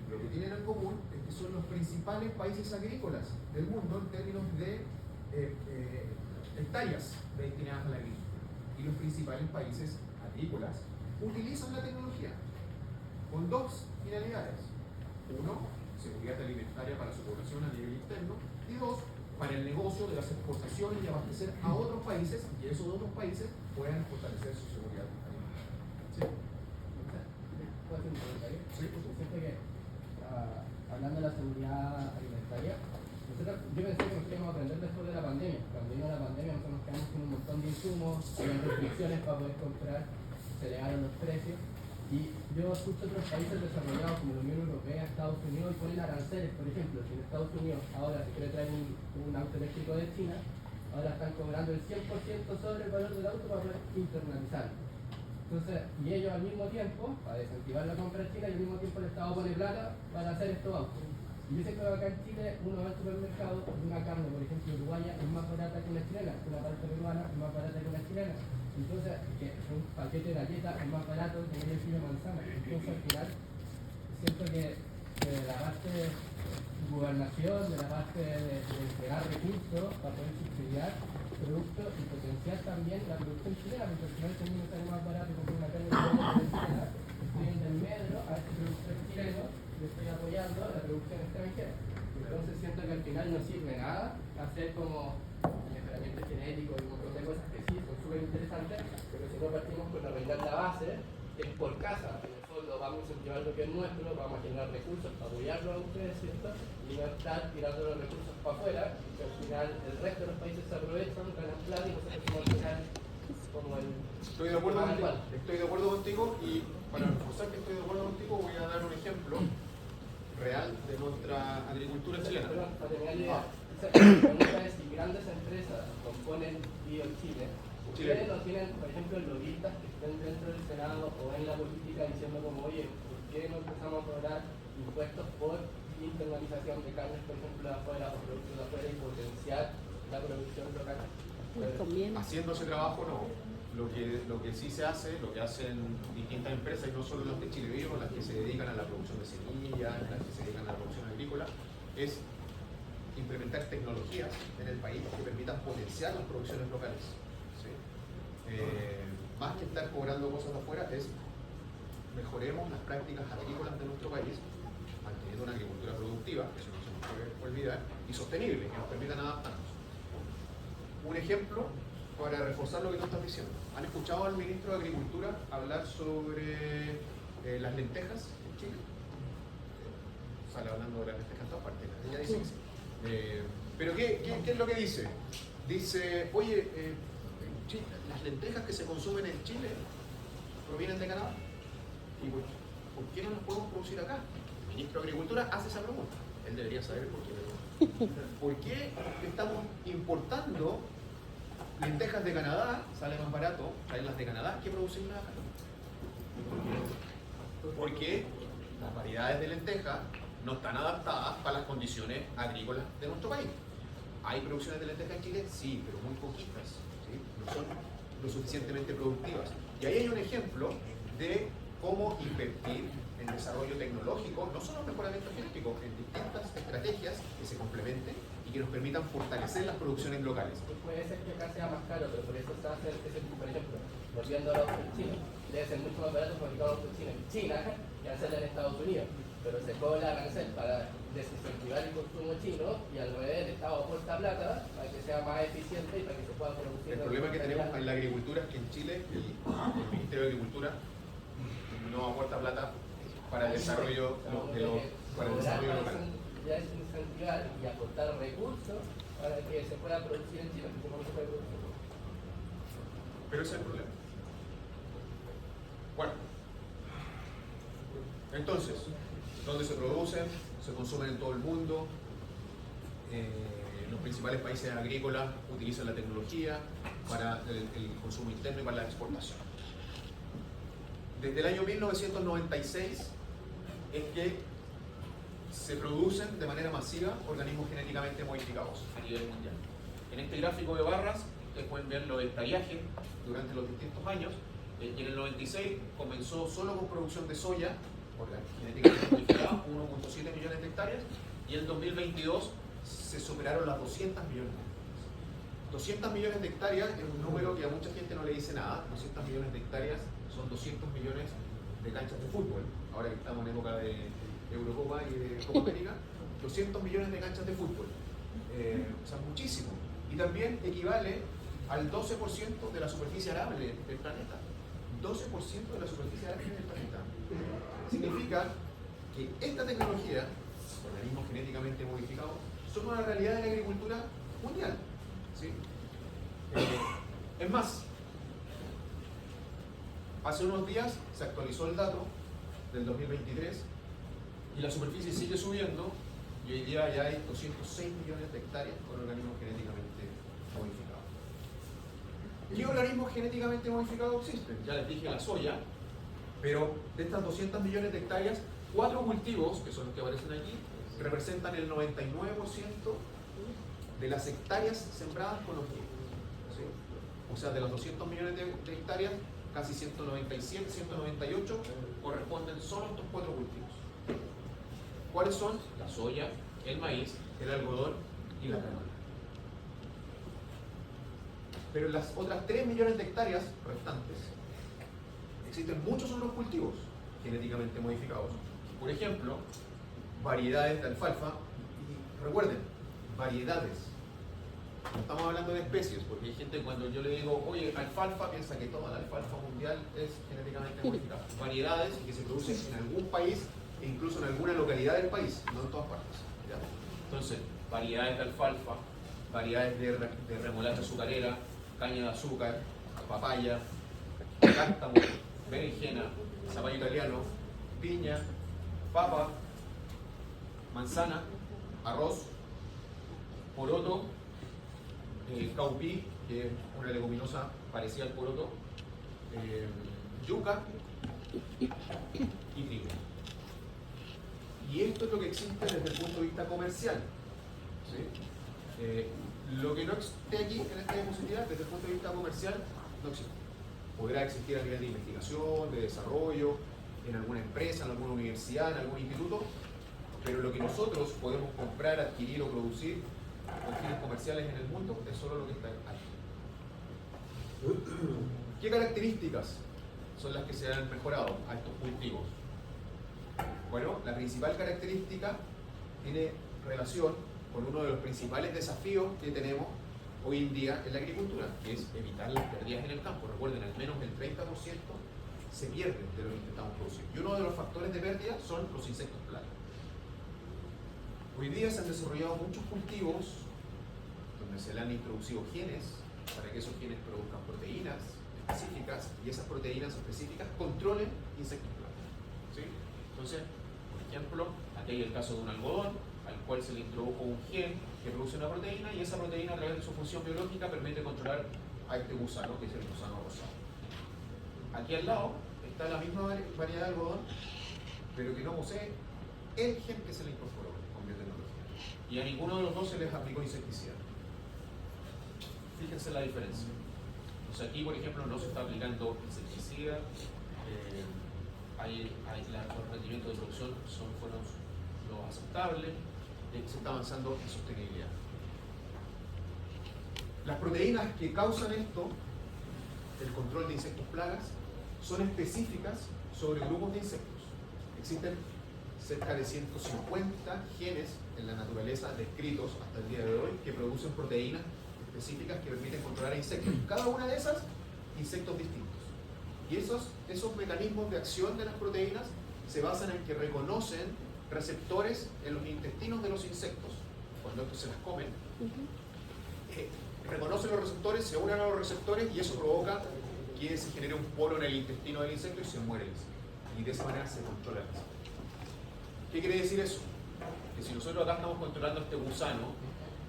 Lo que tienen en común es que son los principales países agrícolas del mundo en términos de hectáreas destinadas a la agricultura. Y los principales países agrícolas utilizan la tecnología con dos finalidades. Uno, seguridad alimentaria para su población a nivel interno, y dos, para el negocio de las exportaciones y abastecer a otros países, y esos otros países puedan fortalecer su seguridad alimentaria. ¿Sí? ¿Puedo hacer un comentario? Sí, por supuesto. Siento que, hablando de la seguridad alimentaria, yo pensé que nos íbamos a aprender después de la pandemia. Cuando vino la pandemia nosotros nos quedamos con un montón de insumos, había restricciones para poder comprar, se elevaron los precios. Y yo escucho otros países desarrollados como la Unión Europea, Estados Unidos, y ponen aranceles. Por ejemplo, si en Estados Unidos ahora se quiere traer un auto eléctrico de China, ahora están cobrando el 100% sobre el valor del auto para poder internalizarlo. Entonces, y ellos al mismo tiempo, para desincentivar la compra china, y al mismo tiempo el Estado pone plata para hacer estos autos. Y dice que acá en Chile uno va al supermercado y una carne, por ejemplo, uruguaya es más barata que una chilena, una parte peruana es más barata que una chilena. Entonces, que un paquete de galletas es más barato que medio kilo de manzana. Entonces, al final, siento que de la parte de gobernación, de la parte de entregar recursos para poder subsidiar productos y potenciar también la producción chilena, porque al final también me sale más barato comprar una carne chilena, estoy en el medio a este productor chileno, le estoy apoyando la producción extranjera. Entonces siento que al final no sirve nada hacer como mejoramiento genético y un montón de cosas que sí son súper interesantes, pero si no partimos con arreglar la base, es por casa. En el fondo vamos a incentivar lo que es nuestro, vamos a generar recursos para apoyarlo a ustedes, ¿cierto? Y no estar tirando los recursos para afuera, que al final el resto de los países se aprovechan, ganan plata y nosotros somos al final como el... Estoy de acuerdo contigo y para reforzar que estoy de acuerdo contigo voy a dar un ejemplo real de nuestra agricultura chilena. Perdón, para terminar la idea. La pregunta es si grandes empresas componen BioChile, ustedes no tienen, por ejemplo, lobistas que estén dentro del Senado o en la política diciendo como, oye, ¿por qué no empezamos a cobrar impuestos por internalización de carnes, por ejemplo, de afuera o productos de afuera y potenciar la producción local? Haciendo ese trabajo no. Lo que sí se hace, lo que hacen distintas empresas, y no solo las de Chile Vivo, las que se dedican a la producción de semillas, las que se dedican a la producción agrícola, es implementar tecnologías en el país que permitan potenciar las producciones locales. ¿Sí? Más que estar cobrando cosas de afuera, es mejoremos las prácticas agrícolas de nuestro país, manteniendo una agricultura productiva, que eso no se nos puede olvidar, y sostenible, que nos permitan adaptarnos. Un ejemplo para reforzar lo que tú estás diciendo. ¿Han escuchado al ministro de Agricultura hablar sobre las lentejas en Chile? Sale hablando de las lentejas en todas partes. Ella dice que sí. Pero ¿qué es lo que dice? Dice, oye, las lentejas que se consumen en Chile provienen de Canadá. ¿Y por qué no las podemos producir acá? El ministro de Agricultura hace esa pregunta. Él debería saber por qué. ¿Por qué estamos importando lentejas de Canadá? Sale más barato traerlas de Canadá que producirlas acá. Porque las variedades de lentejas no están adaptadas para las condiciones agrícolas de nuestro país. ¿Hay producciones de lentejas en Chile? Sí, pero muy poquitas, ¿sí? No son lo suficientemente productivas. Y ahí hay un ejemplo de cómo invertir en desarrollo tecnológico, no solo en mejoramiento genético, en distintas estrategias que se complementen y que nos permitan fortalecer las producciones locales. Puede ser que acá sea más caro, pero por eso se hace ese, por ejemplo, volviendo a los chinos, debe ser mucho más barato fabricar autos chinos en China que hacerlo en Estados Unidos, pero se cobra arancel para desincentivar el consumo chino y al revés el Estado aporta plata para que sea más eficiente y para que se pueda producir. El problema que tenemos en la agricultura es que en Chile el Ministerio de Agricultura no aporta plata para el desarrollo local. Ya es incentivar y aportar recursos para que se pueda producir en Chile, porque no se puede producir. Pero ese es el problema. Bueno, entonces, ¿dónde se producen? Se consumen en todo el mundo. Los principales países agrícolas utilizan la tecnología para el consumo interno y para la exportación. Desde el año 1996 es que se producen de manera masiva organismos genéticamente modificados a nivel mundial. En este gráfico de barras ustedes pueden ver lo del tallaje durante los distintos años. Y en el 96 comenzó solo con producción de soya genéticamente modificada, 1.7 millones de hectáreas, y en el 2022 se superaron las 200 millones de hectáreas. 200 millones de hectáreas es un número que a mucha gente no le dice nada. 200 millones de hectáreas son 200 millones de canchas de fútbol. Ahora que estamos en época de Eurocopa y de Copa América, 200 millones de canchas de fútbol. O sea, muchísimo. Y también equivale al 12% de la superficie arable del planeta. 12% de la superficie arable del planeta. Significa que esta tecnología, organismos genéticamente modificados, son una realidad de la agricultura mundial. ¿Sí? Es más, hace unos días se actualizó el dato del 2023 y la superficie sigue subiendo y hoy día ya hay 206 millones de hectáreas con organismos genéticamente modificados. ¿Qué organismos genéticamente modificados existen? Ya les dije la soya, pero de estas 200 millones de hectáreas, 4 cultivos, que son los que aparecen aquí, representan el 99% de las hectáreas sembradas con los químicos. ¿Sí? O sea, de los 200 millones de hectáreas, casi 197, 198 corresponden solo a estos 4 cultivos. ¿Cuáles son? La soya, el maíz, el algodón y la canola. Pero en las otras 3 millones de hectáreas restantes existen muchos otros cultivos genéticamente modificados. Por ejemplo, variedades de alfalfa. Y recuerden, variedades. No estamos hablando de especies, porque hay gente cuando yo le digo, oye, alfalfa, piensa que toda la alfalfa mundial es genéticamente modificada. Variedades que se producen en algún país e incluso en alguna localidad del país, no en todas partes. ¿Ya? Entonces, variedades de alfalfa, variedades de remolacha azucarera, caña de azúcar, papaya, cántamo, berenjena, zapallo italiano, piña, papa, manzana, arroz, poroto, caupí, que es una leguminosa parecida al poroto, yuca y trigo. Y esto es lo que existe desde el punto de vista comercial. ¿Sí? Lo que no esté aquí en esta diapositiva, desde el punto de vista comercial, no existe. Podrá existir a nivel de investigación, de desarrollo, en alguna empresa, en alguna universidad, en algún instituto, pero lo que nosotros podemos comprar, adquirir o producir con fines comerciales en el mundo es solo lo que está aquí. ¿Qué características son las que se han mejorado a estos cultivos? Bueno, la principal característica tiene relación con uno de los principales desafíos que tenemos hoy en día en la agricultura, que es evitar las pérdidas en el campo. Recuerden, al menos el 30% se pierde de lo que intentamos producir. Y uno de los factores de pérdida son los insectos plaga. Hoy día se han desarrollado muchos cultivos donde se le han introducido genes para que esos genes produzcan proteínas específicas y esas proteínas específicas controlen insectos plaga. ¿Sí? Entonces, por ejemplo, aquí hay el caso de un algodón al cual se le introdujo un gen que produce una proteína y esa proteína a través de su función biológica permite controlar a este gusano, que es el gusano rosado. Aquí al lado está la misma variedad de algodón, pero que no posee el gen que se le incorporó con biotecnología. Y a ninguno de los dos se les aplicó insecticida. Fíjense la diferencia. O sea, aquí, por ejemplo, no se está aplicando insecticida, los rendimientos de producción fueron lo aceptable, se está avanzando en sostenibilidad. Las proteínas que causan esto, el control de insectos plagas, son específicas sobre grupos de insectos. Existen cerca de 150 genes en la naturaleza descritos hasta el día de hoy que producen proteínas específicas que permiten controlar a insectos. Cada una de esas, insectos distintos. Y esos mecanismos de acción de las proteínas se basan en que reconocen receptores en los intestinos de los insectos, cuando estos se las comen. Reconocen los receptores, se unen a los receptores y eso provoca que se genere un poro en el intestino del insecto y se muere el insecto. Y de esa manera se controla el insecto. ¿Qué quiere decir eso? Que si nosotros acá estamos controlando este gusano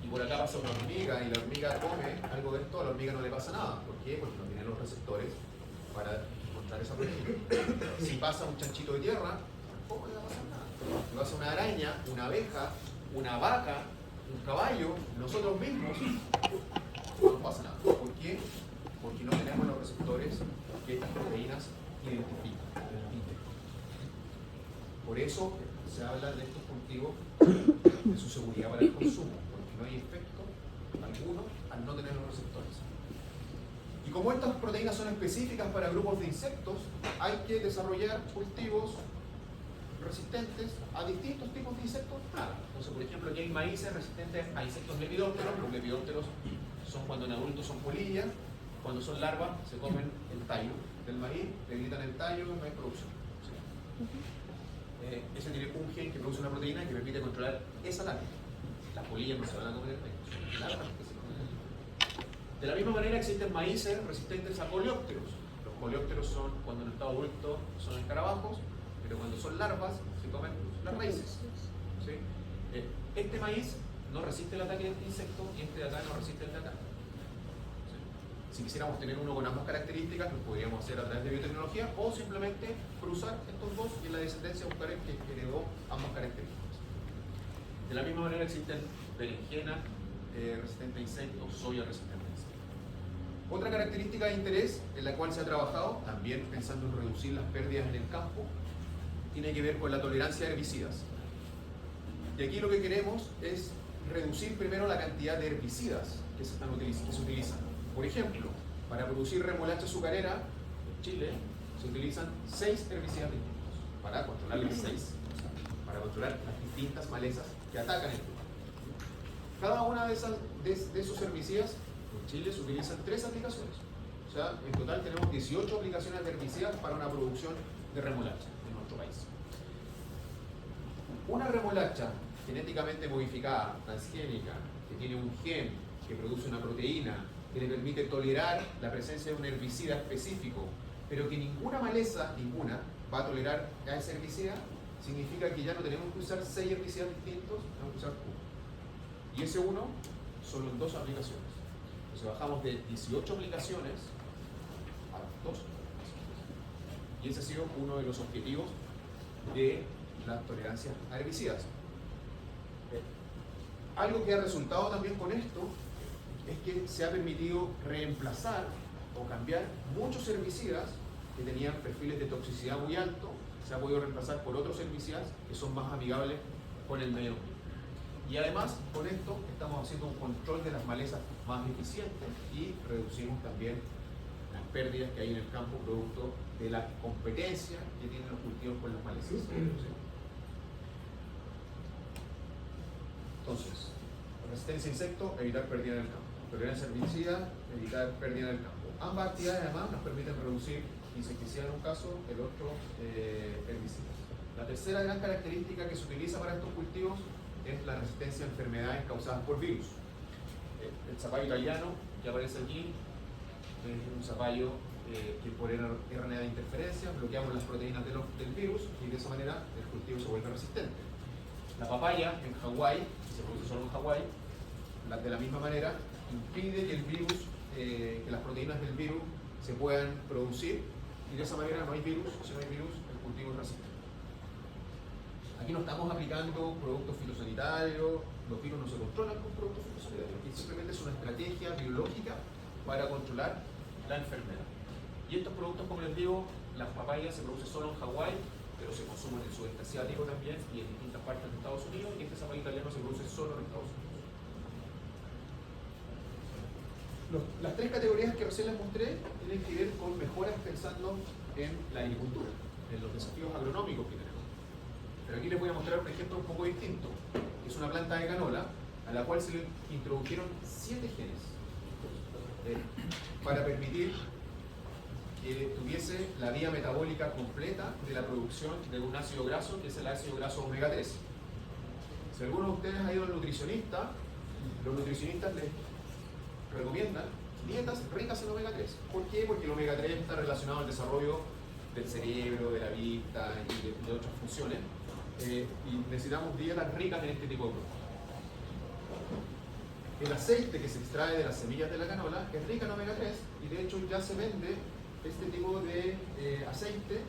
y por acá pasa una hormiga y la hormiga come algo de esto, a la hormiga no le pasa nada. ¿Por qué? Porque no tiene los receptores para encontrar esa proteína. Si pasa un chanchito de tierra, tampoco le va a pasar nada. Si pasa una araña, una abeja, una vaca, un caballo, nosotros mismos, no nos pasa nada. ¿Por qué? Porque no tenemos los receptores que estas proteínas identifican. Por eso se habla de estos cultivos de su seguridad para el consumo, porque no hay efecto alguno al no tener los receptores. Y como estas proteínas son específicas para grupos de insectos, hay que desarrollar cultivos resistentes a distintos tipos de insectos plagas. Entonces, por ejemplo, aquí hay maíces resistentes a insectos lepidópteros. Los lepidópteros son cuando en adultos son polillas, cuando son larvas se comen el tallo del maíz, le gritan el tallo y no hay producción. ¿Sí? Ese tiene un gen que produce una proteína que permite controlar esa larva. Las polillas no se van a comer el maíz, son larvas que se comen el maíz. De la misma manera existen maíces resistentes a coleópteros. Los coleópteros son, cuando en estado adulto, son escarabajos, pero cuando son larvas se comen las raíces. ¿Sí? Este maíz no resiste el ataque del insecto y este de acá no resiste el de acá. ¿Sí? Si quisiéramos tener uno con ambas características, lo podríamos hacer a través de biotecnología o simplemente cruzar estos dos y en la descendencia buscar el que heredó ambas características. De la misma manera existen berenjena resistente a insectos, soya resistente a insectos. Otra característica de interés en la cual se ha trabajado, también pensando en reducir las pérdidas en el campo, tiene que ver con la tolerancia a herbicidas. Y aquí lo que queremos es reducir primero la cantidad de herbicidas que se utilizan. Por ejemplo, para producir remolacha azucarera, en Chile se utilizan 6 herbicidas distintos para controlar las 6, para controlar las distintas malezas que atacan el fruto. Cada una de esos herbicidas en Chile se utilizan 3 aplicaciones. O sea, en total tenemos 18 aplicaciones de herbicidas para una producción de remolacha en nuestro país. Una remolacha genéticamente modificada, transgénica, que tiene un gen que produce una proteína que le permite tolerar la presencia de un herbicida específico, pero que ninguna maleza, ninguna, va a tolerar a ese herbicida, significa que ya no tenemos que usar 6 herbicidas distintos, tenemos que usar uno. Y ese uno solo en 2 aplicaciones. Entonces bajamos de 18 aplicaciones a 2 aplicaciones. Y ese ha sido uno de los objetivos de la tolerancia a herbicidas. Algo que ha resultado también con esto es que se ha permitido reemplazar o cambiar muchos herbicidas que tenían perfiles de toxicidad muy alto, se ha podido reemplazar por otros herbicidas que son más amigables con el medio ambiente. Y además, con esto estamos haciendo un control de las malezas más eficiente y reducimos también las pérdidas que hay en el campo producto de la competencia que tienen los cultivos con las malezas. Entonces, resistencia a insectos, evitar pérdida en el campo. Tolerancia a herbicida, evitar pérdida en el campo. Ambas actividades además nos permiten reducir insecticidas en un caso, el otro herbicidas. La tercera gran característica que se utiliza para estos cultivos es la resistencia a enfermedades causadas por virus. El zapallo italiano, que aparece aquí, es un zapallo que por RNA de interferencia bloqueamos las proteínas del virus y de esa manera el cultivo se vuelve resistente. La papaya en Hawái, se produce solo en Hawái, de la misma manera impide que el virus, que las proteínas del virus se puedan producir y de esa manera no hay virus, si no hay virus el cultivo es resistente. Aquí no estamos aplicando productos fitosanitarios, los virus no se controlan con productos fitosanitarios, aquí simplemente es una estrategia biológica para controlar la enfermedad. Y estos productos, como les digo, las papayas se producen solo en Hawái, pero se consumen en el sudeste asiático también y en distintas partes de Estados Unidos, y este zapallo italiano se produce solo en Estados Unidos. Las 3 categorías que recién les mostré tienen que ver con mejoras pensando en la agricultura, en los desafíos agronómicos que tenemos. Pero aquí les voy a mostrar un ejemplo un poco distinto, que es una planta de canola a la cual se le introdujeron 7 genes para permitir que tuviese la vía metabólica completa de la producción de un ácido graso, que es el ácido graso omega 3. Si alguno de ustedes ha ido al nutricionista, los nutricionistas les recomiendan dietas ricas en omega 3. ¿Por qué? Porque el omega 3 está relacionado al desarrollo del cerebro, de la vista y de otras funciones. Y necesitamos dietas ricas en este tipo de productos. El aceite que se extrae de las semillas de la canola es rica en omega 3 y de hecho ya se vende este tipo de aceite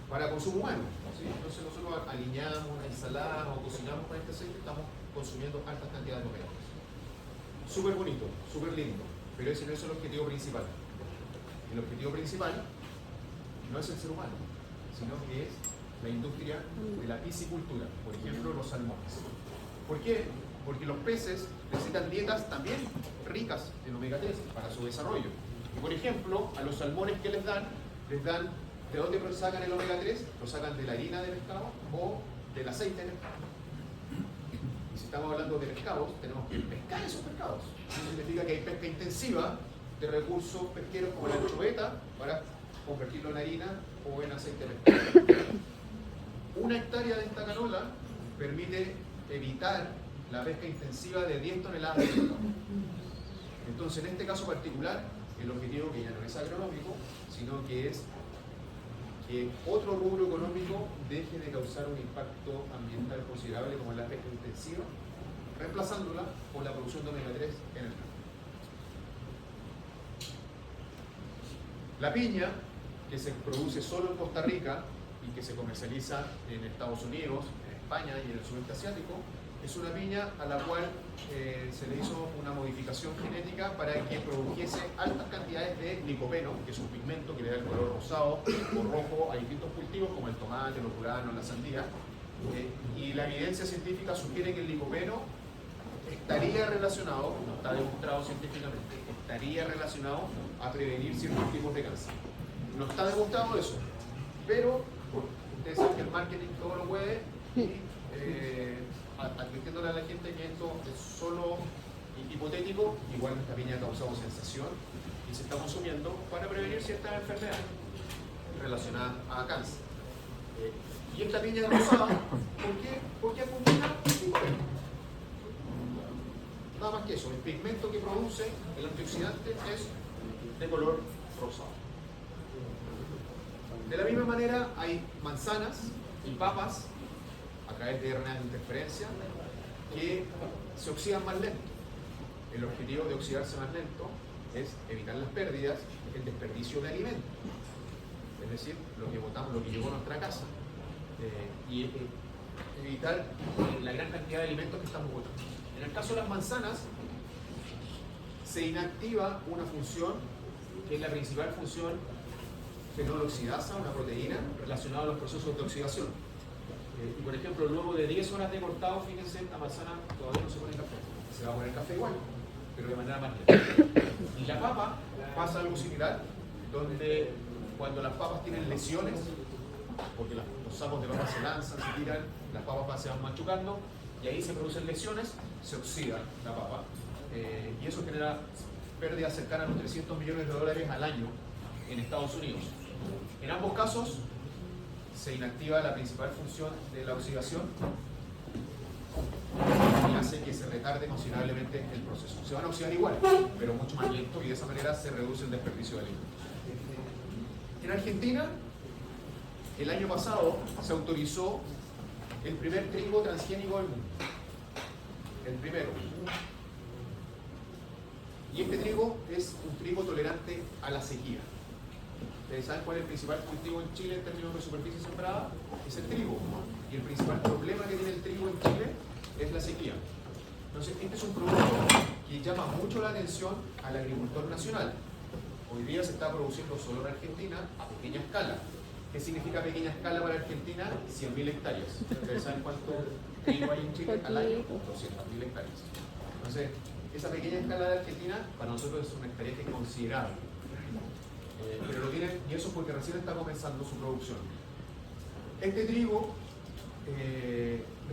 para consumo humano, ¿sí? Entonces nosotros aliñamos una ensalada o cocinamos con este aceite, estamos consumiendo altas cantidades de omega 3. Súper bonito, súper lindo, pero ese no es el objetivo principal. El objetivo principal no es el ser humano, sino que es la industria de la piscicultura, por ejemplo los salmones. ¿Por qué? Porque los peces necesitan dietas también ricas en omega 3 para su desarrollo. Y por ejemplo, a los salmones que les dan, ¿de dónde sacan el omega 3? Lo sacan de la harina de pescado o del aceite de pescado. Y si estamos hablando de pescados, tenemos que pescar esos pescados. Eso significa que hay pesca intensiva de recursos pesqueros como la anchoveta para convertirlo en harina o en aceite de pescado. 1 hectárea de esta canola permite evitar la pesca intensiva de 10 toneladas de pescado. Entonces, en este caso particular, el objetivo que ya no es agronómico, sino que es que otro rubro económico deje de causar un impacto ambiental considerable como es la pesca intensiva, reemplazándola por la producción de omega 3 en el campo. La piña, que se produce solo en Costa Rica y que se comercializa en Estados Unidos, en España y en el sudeste asiático, es una piña a la cual se le hizo una modificación genética para que produjese altas cantidades de licopeno, que es un pigmento que le da el color rosado o rojo a distintos cultivos como el tomate, los duranos, la sandía. Y la evidencia científica sugiere que el licopeno estaría relacionado, no está demostrado científicamente, estaría relacionado a prevenir ciertos tipos de cáncer. No está demostrado eso, pero ustedes saben que el marketing todo lo puede y advirtiéndole a la gente que esto es solo hipotético, igual esta piña ha causado sensación y se está consumiendo para prevenir ciertas enfermedades relacionadas a cáncer. Y esta piña rosada, ¿por qué? Porque acumula licopeno. Nada más que eso, el pigmento que produce el antioxidante es de color rosado. De la misma manera hay manzanas y papas a través de RNA de interferencia que se oxidan más lento. El objetivo de oxidarse más lento es evitar las pérdidas, el desperdicio de alimentos, es decir, lo que botamos, lo que llegó a nuestra casa, y evitar la gran cantidad de alimentos que estamos botando. En el caso de las manzanas, se inactiva una función que es la principal función fenol-oxidasa, una proteína relacionada a los procesos de oxidación. Y por ejemplo, luego de 10 horas de cortado, fíjense, la manzana todavía no se pone café. Se va a poner café igual, pero de manera más lenta. Y la papa pasa algo similar, donde cuando las papas tienen lesiones, porque los sacos de papas se lanzan, se tiran, las papas se van machucando, y ahí se producen lesiones, se oxida la papa. Y eso genera pérdidas cercanas a los $300 millones al año en Estados Unidos. En ambos casos, se inactiva la principal función de la oxidación y hace que se retarde considerablemente el proceso. Se van a oxidar igual, pero mucho más lento, y de esa manera se reduce el desperdicio de alimentos. En Argentina, el año pasado se autorizó el primer trigo transgénico del mundo. El primero. Y este trigo es un trigo tolerante a la sequía. ¿Ustedes saben cuál es el principal cultivo en Chile en términos de superficie sembrada? Es el trigo. Y el principal problema que tiene el trigo en Chile es la sequía. Entonces, este es un producto que llama mucho la atención al agricultor nacional. Hoy día se está produciendo solo en Argentina a pequeña escala. ¿Qué significa pequeña escala para Argentina? 100.000 hectáreas. ¿Ustedes saben cuánto trigo hay en Chile al año? 200.000 hectáreas. Entonces, esa pequeña escala de Argentina para nosotros es un hectárea considerable. Pero lo tienen, y eso porque recién está comenzando su producción. Este trigo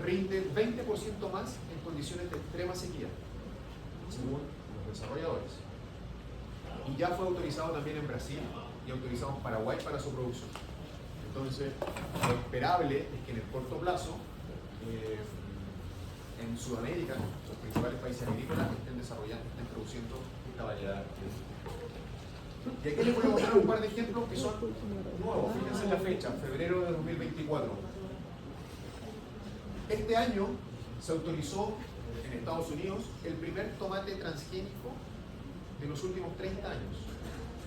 rinde 20% más en condiciones de extrema sequía, según los desarrolladores. Y ya fue autorizado también en Brasil y autorizado en Paraguay para su producción. Entonces, lo esperable es que en el corto plazo, en Sudamérica, los principales países agrícolas estén desarrollando, estén produciendo esta variedad. Y aquí les voy a mostrar un par de ejemplos que son nuevos. Fíjense en la fecha, febrero de 2024. Este año se autorizó en Estados Unidos el primer tomate transgénico de los últimos 30 años.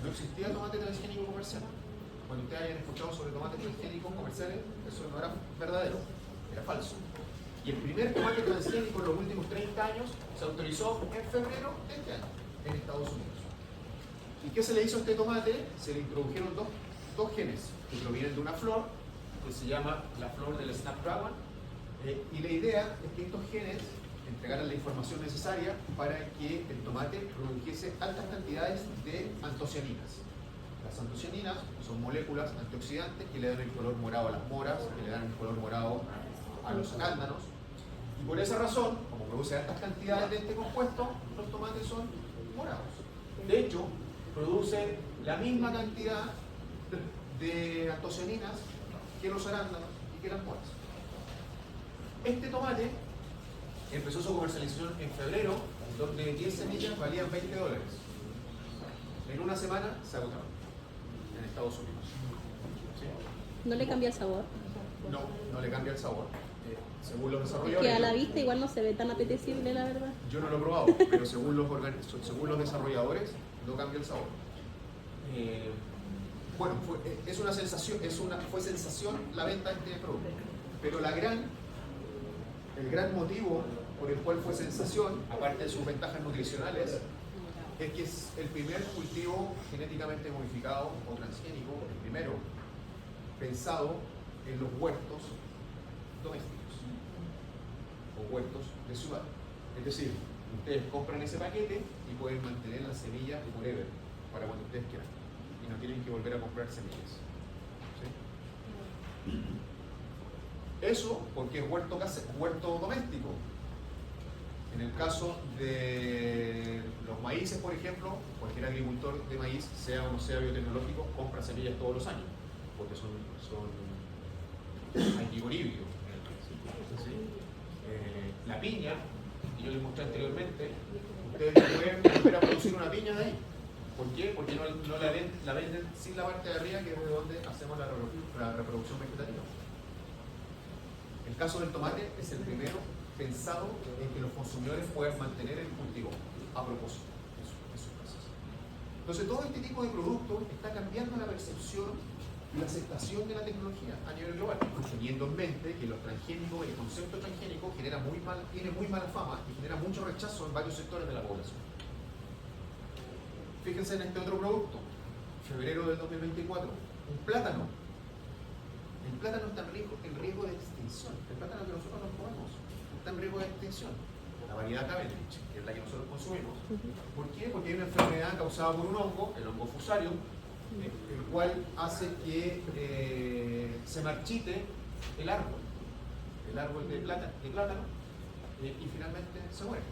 No existía tomate transgénico comercial. Cuando ustedes hayan escuchado sobre tomates transgénicos comerciales, eso no era verdadero, era falso. Y el primer tomate transgénico en los últimos 30 años se autorizó en febrero de este año en Estados Unidos. ¿Y qué se le hizo a este tomate? Se le introdujeron dos genes que provienen de una flor que se llama la flor del Snapdragon. Y la idea es que estos genes entregaran la información necesaria para que el tomate produjese altas cantidades de antocianinas. Las antocianinas son moléculas antioxidantes que le dan el color morado a las moras, que le dan el color morado a los arándanos. Y por esa razón, como produce altas cantidades de este compuesto, los tomates son morados. De hecho, produce la misma cantidad de antocianinas que los arándanos y que las moras. Este tomate empezó su comercialización en febrero, donde 10 semillas valían $20. En una semana se agotaron en Estados Unidos. ¿Sí? ¿No le cambia el sabor? No, no le cambia el sabor. Según los Es desarrolladores. que a la vista igual no se ve tan apetecible, la verdad. Yo no lo he probado, pero según los desarrolladores, no cambia el sabor. Bueno, es una sensación, fue sensación la venta de este producto. Pero la gran El gran motivo por el cual fue sensación, aparte de sus ventajas nutricionales, es que es el primer cultivo genéticamente modificado o transgénico, el primero, pensado en los huertos domésticos o huertos de ciudad. Es decir, ustedes compran ese paquete y pueden mantener las semillas forever para cuando ustedes quieran y no tienen que volver a comprar semillas. ¿Sí? Eso porque es huerto doméstico. En el caso de los maíces, por ejemplo, cualquier agricultor de maíz, sea o no sea biotecnológico, compra semillas todos los años, porque hay vigoridio. ¿Sí? La piña, que yo les mostré anteriormente, ustedes pueden volver a producir una piña de ahí. ¿Por qué? Porque no la venden sin la parte de arriba, que es de donde hacemos la reproducción vegetativa. El caso del tomate es el primero pensado en que los consumidores puedan mantener el cultivo a propósito en sus casas. Entonces todo este tipo de productos está cambiando la percepción y la aceptación de la tecnología a nivel global, teniendo en mente que los transgénicos, el concepto transgénico tiene muy mala fama y genera mucho rechazo en varios sectores de la población. Fíjense en este otro producto, febrero del 2024, un plátano. El plátano está en riesgo de extinción. El plátano que nosotros nos comemos está en riesgo de extinción. La variedad Cavendish, que es la que nosotros consumimos. ¿Por qué? Porque hay una enfermedad causada por un hongo, el hongo fusarium, el cual hace que se marchite el árbol de plátano, y finalmente se muere.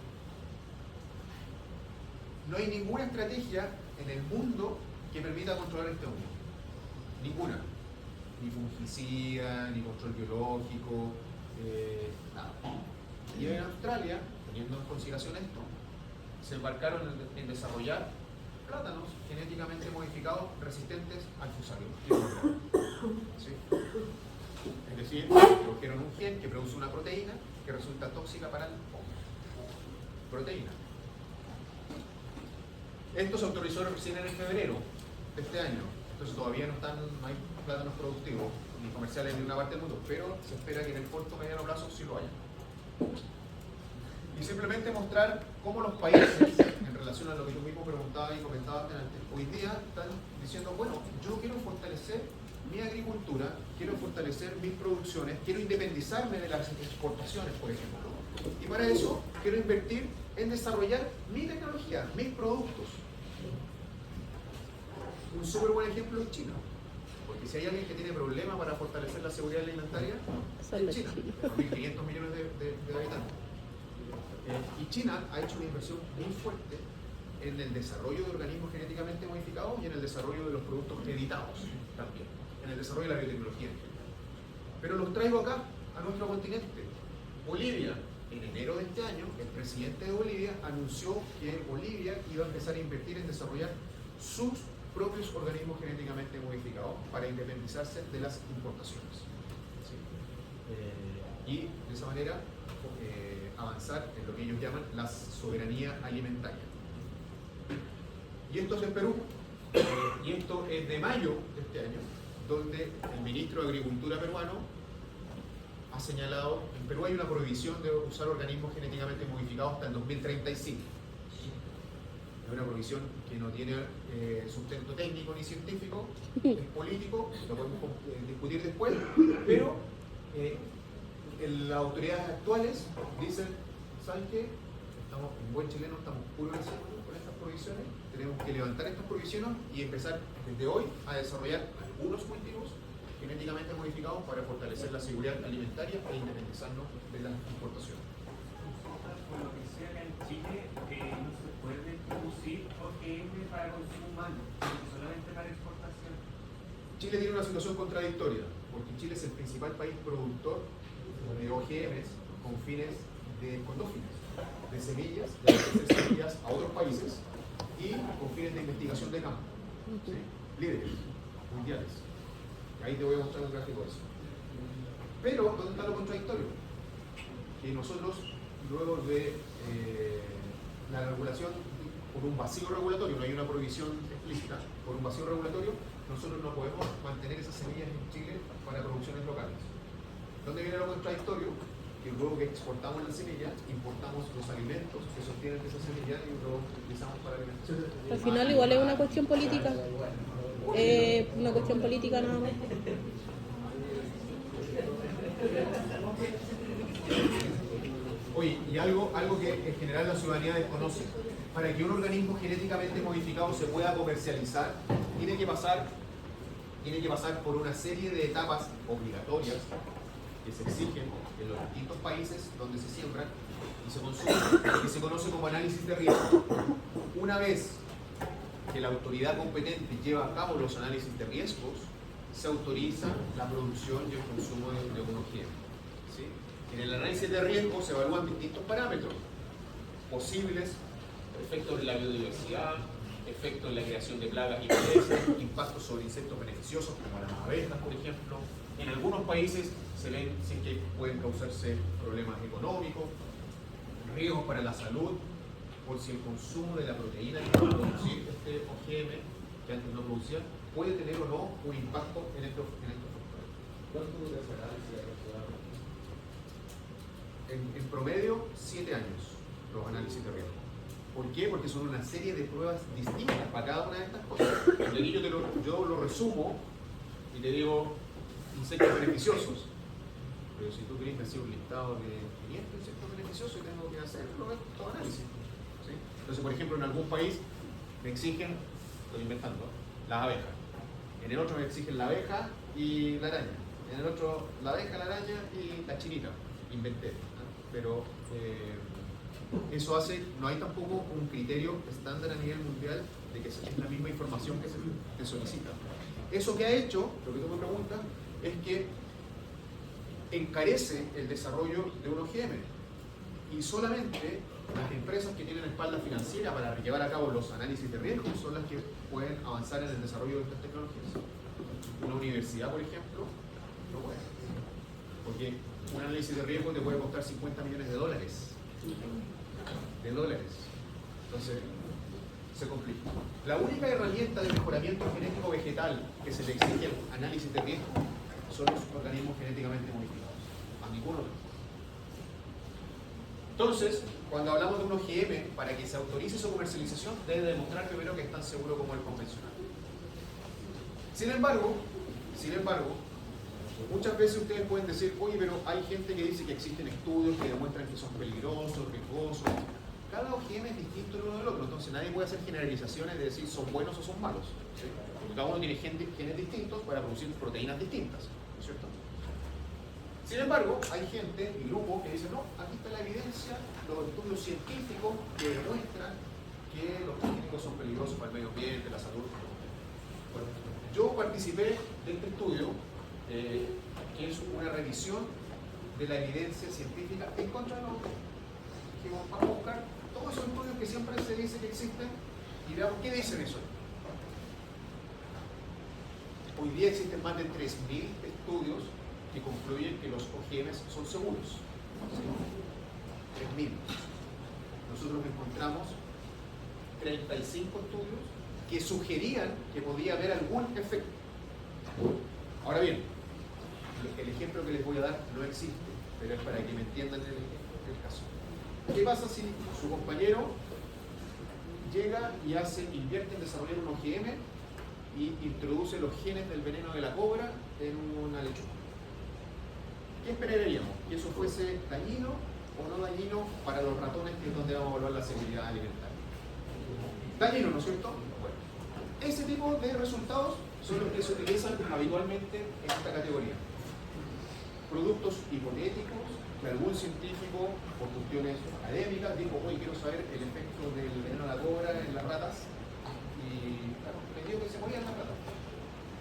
No hay ninguna estrategia en el mundo que permita controlar este hongo. Ninguna. Ni fungicida, ni control biológico, nada. Y en Australia, teniendo en consideración esto, se embarcaron en desarrollar plátanos genéticamente modificados resistentes al fusarium. ¿Sí? Es decir, produjeron un gen que produce una proteína que resulta tóxica para el hongo. Proteína. Esto se autorizó recién en febrero de este año. Entonces todavía no hay plátanos productivos ni comerciales en ninguna parte del mundo, pero se espera que en el corto o mediano plazo sí lo haya. Y simplemente mostrar cómo los países, en relación a lo que tú mismo preguntabas y comentabas antes, hoy día están diciendo, bueno, yo quiero fortalecer mi agricultura, quiero fortalecer mis producciones, quiero independizarme de las exportaciones, por ejemplo. Y para eso quiero invertir en desarrollar mi tecnología, mis productos. Un súper buen ejemplo es China, porque si hay alguien que tiene problemas para fortalecer la seguridad alimentaria, es China, con 1.500 millones de habitantes. Y China ha hecho una inversión muy fuerte en el desarrollo de organismos genéticamente modificados y en el desarrollo de los productos editados también, en el desarrollo de la biotecnología. Pero los traigo acá, a nuestro continente. Bolivia, en enero de este año, el presidente de Bolivia anunció que Bolivia iba a empezar a invertir en desarrollar sus propios organismos genéticamente modificados para independizarse de las importaciones. ¿Sí? Y de esa manera avanzar en lo que ellos llaman la soberanía alimentaria. Y esto es en Perú, y esto es de mayo de este año, donde el ministro de Agricultura peruano ha señalado, en Perú hay una prohibición de usar organismos genéticamente modificados hasta el 2035. Es una prohibición que no tiene sustento técnico ni científico, es político, lo podemos discutir después, pero las autoridades actuales dicen, ¿saben qué? Estamos, en buen chileno, estamos puros en seco con estas prohibiciones, tenemos que levantar estas prohibiciones y empezar desde hoy a desarrollar algunos cultivos genéticamente modificados para fortalecer la seguridad alimentaria e independizarnos de las importaciones. Por lo que sea, acá en Chile no se puede producir OGM para consumo humano, sino solamente para exportación. Chile tiene una situación contradictoria, porque Chile es el principal país productor de OGMs con dos fines, de semillas, de ofrecer semillas a otros países y con fines de investigación de campo, ¿sí? Líderes mundiales. Ahí te voy a mostrar un gráfico de eso. Pero, ¿dónde está lo contradictorio? Que nosotros, luego de la regulación, por un vacío regulatorio, no hay una prohibición explícita, por un vacío regulatorio, nosotros no podemos mantener esas semillas en Chile para producciones locales. ¿Dónde viene lo contradictorio? que luego que exportamos la semilla, importamos los alimentos que sostienen esa semilla y los utilizamos para alimentación. Al final igual es una cuestión política. Una cuestión política nada más. Oye, y algo que en general la ciudadanía desconoce. Para que un organismo genéticamente modificado se pueda comercializar, tiene que pasar por una serie de etapas obligatorias que se exigen en los distintos países donde se siembran y se consumen, que se conoce como análisis de riesgo. Una vez que la autoridad competente lleva a cabo los análisis de riesgos, se autoriza la producción y el consumo de un OGM. ¿Sí? En el análisis de riesgo se evalúan distintos parámetros posibles: efectos en la biodiversidad, efectos en la creación de plagas y malezas, impactos sobre insectos beneficiosos como las abejas, por ejemplo. En algunos países se ven sí que pueden causarse problemas económicos, riesgos para la salud, por si el consumo de la proteína que va a producir este OGM, que antes no producía, puede tener o no un impacto en estos factores. ¿Cuánto dura ese análisis aproximadamente? En promedio, 7 años los análisis de riesgo. ¿Por qué? Porque son una serie de pruebas distintas para cada una de estas cosas. Y aquí yo lo resumo y te digo insectos beneficiosos. Pero si tú querés hacer un listado de 500 insectos beneficiosos, yo tengo que hacer todo análisis. ¿Sí? Entonces, por ejemplo, en algún país me exigen, estoy inventando, las abejas. En el otro me exigen la abeja y la araña. En el otro, la abeja, la araña y la chinita. Inventé. ¿No? Pero eso hace, no hay tampoco un criterio estándar a nivel mundial de que es la misma información que se solicita. Eso que ha hecho, lo que tú me preguntas, es que encarece el desarrollo de un OGM y solamente las empresas que tienen espalda financiera para llevar a cabo los análisis de riesgo son las que pueden avanzar en el desarrollo de estas tecnologías. Una universidad, por ejemplo, no puede, porque un análisis de riesgo te puede costar 50 millones de dólares. Entonces se complica. La única herramienta de mejoramiento genético vegetal que se le exige al análisis de riesgo son los organismos genéticamente modificados, a ninguno otro. Entonces, cuando hablamos de un OGM, para que se autorice su comercialización, debe demostrar primero que es tan seguro como el convencional. Sin embargo, muchas veces ustedes pueden decir, oye, pero hay gente que dice que existen estudios que demuestran que son peligrosos, riesgosos. Cada OGM es distinto el uno del otro, entonces nadie puede hacer generalizaciones de decir son buenos o son malos. ¿Sí? Porque cada uno tiene genes distintos para producir proteínas distintas, ¿no es cierto? Sin embargo, hay gente y grupos que dicen, no, aquí está la evidencia, los estudios científicos que demuestran que los transgénicos son peligrosos para el medio ambiente, la salud. Bueno, yo participé de este estudio, que es una revisión de la evidencia científica en contra de los OGM. Dijimos, vamos a buscar todos esos estudios que siempre se dice que existen y veamos qué dicen eso. Hoy día existen más de 3.000 estudios que concluyen que los OGMs son seguros. ¿Sí? 3.000. Nosotros encontramos 35 estudios que sugerían que podía haber algún efecto. Ahora bien, el ejemplo que les voy a dar no existe, pero es para que me entiendan el caso. ¿Qué pasa si su compañero llega y invierte en desarrollar un OGM y introduce los genes del veneno de la cobra en una lechuga? ¿Qué esperaríamos? ¿Que eso fuese dañino o no dañino para los ratones, que es donde vamos a evaluar la seguridad alimentaria? Dañino, ¿no es cierto? Bueno, ese tipo de resultados son los que se utilizan habitualmente en esta categoría. Productos hipotéticos que algún científico, por cuestiones académicas, dijo, oye, quiero saber el efecto del veneno de la cobra en las ratas, y claro, me dijo que se morían las ratas.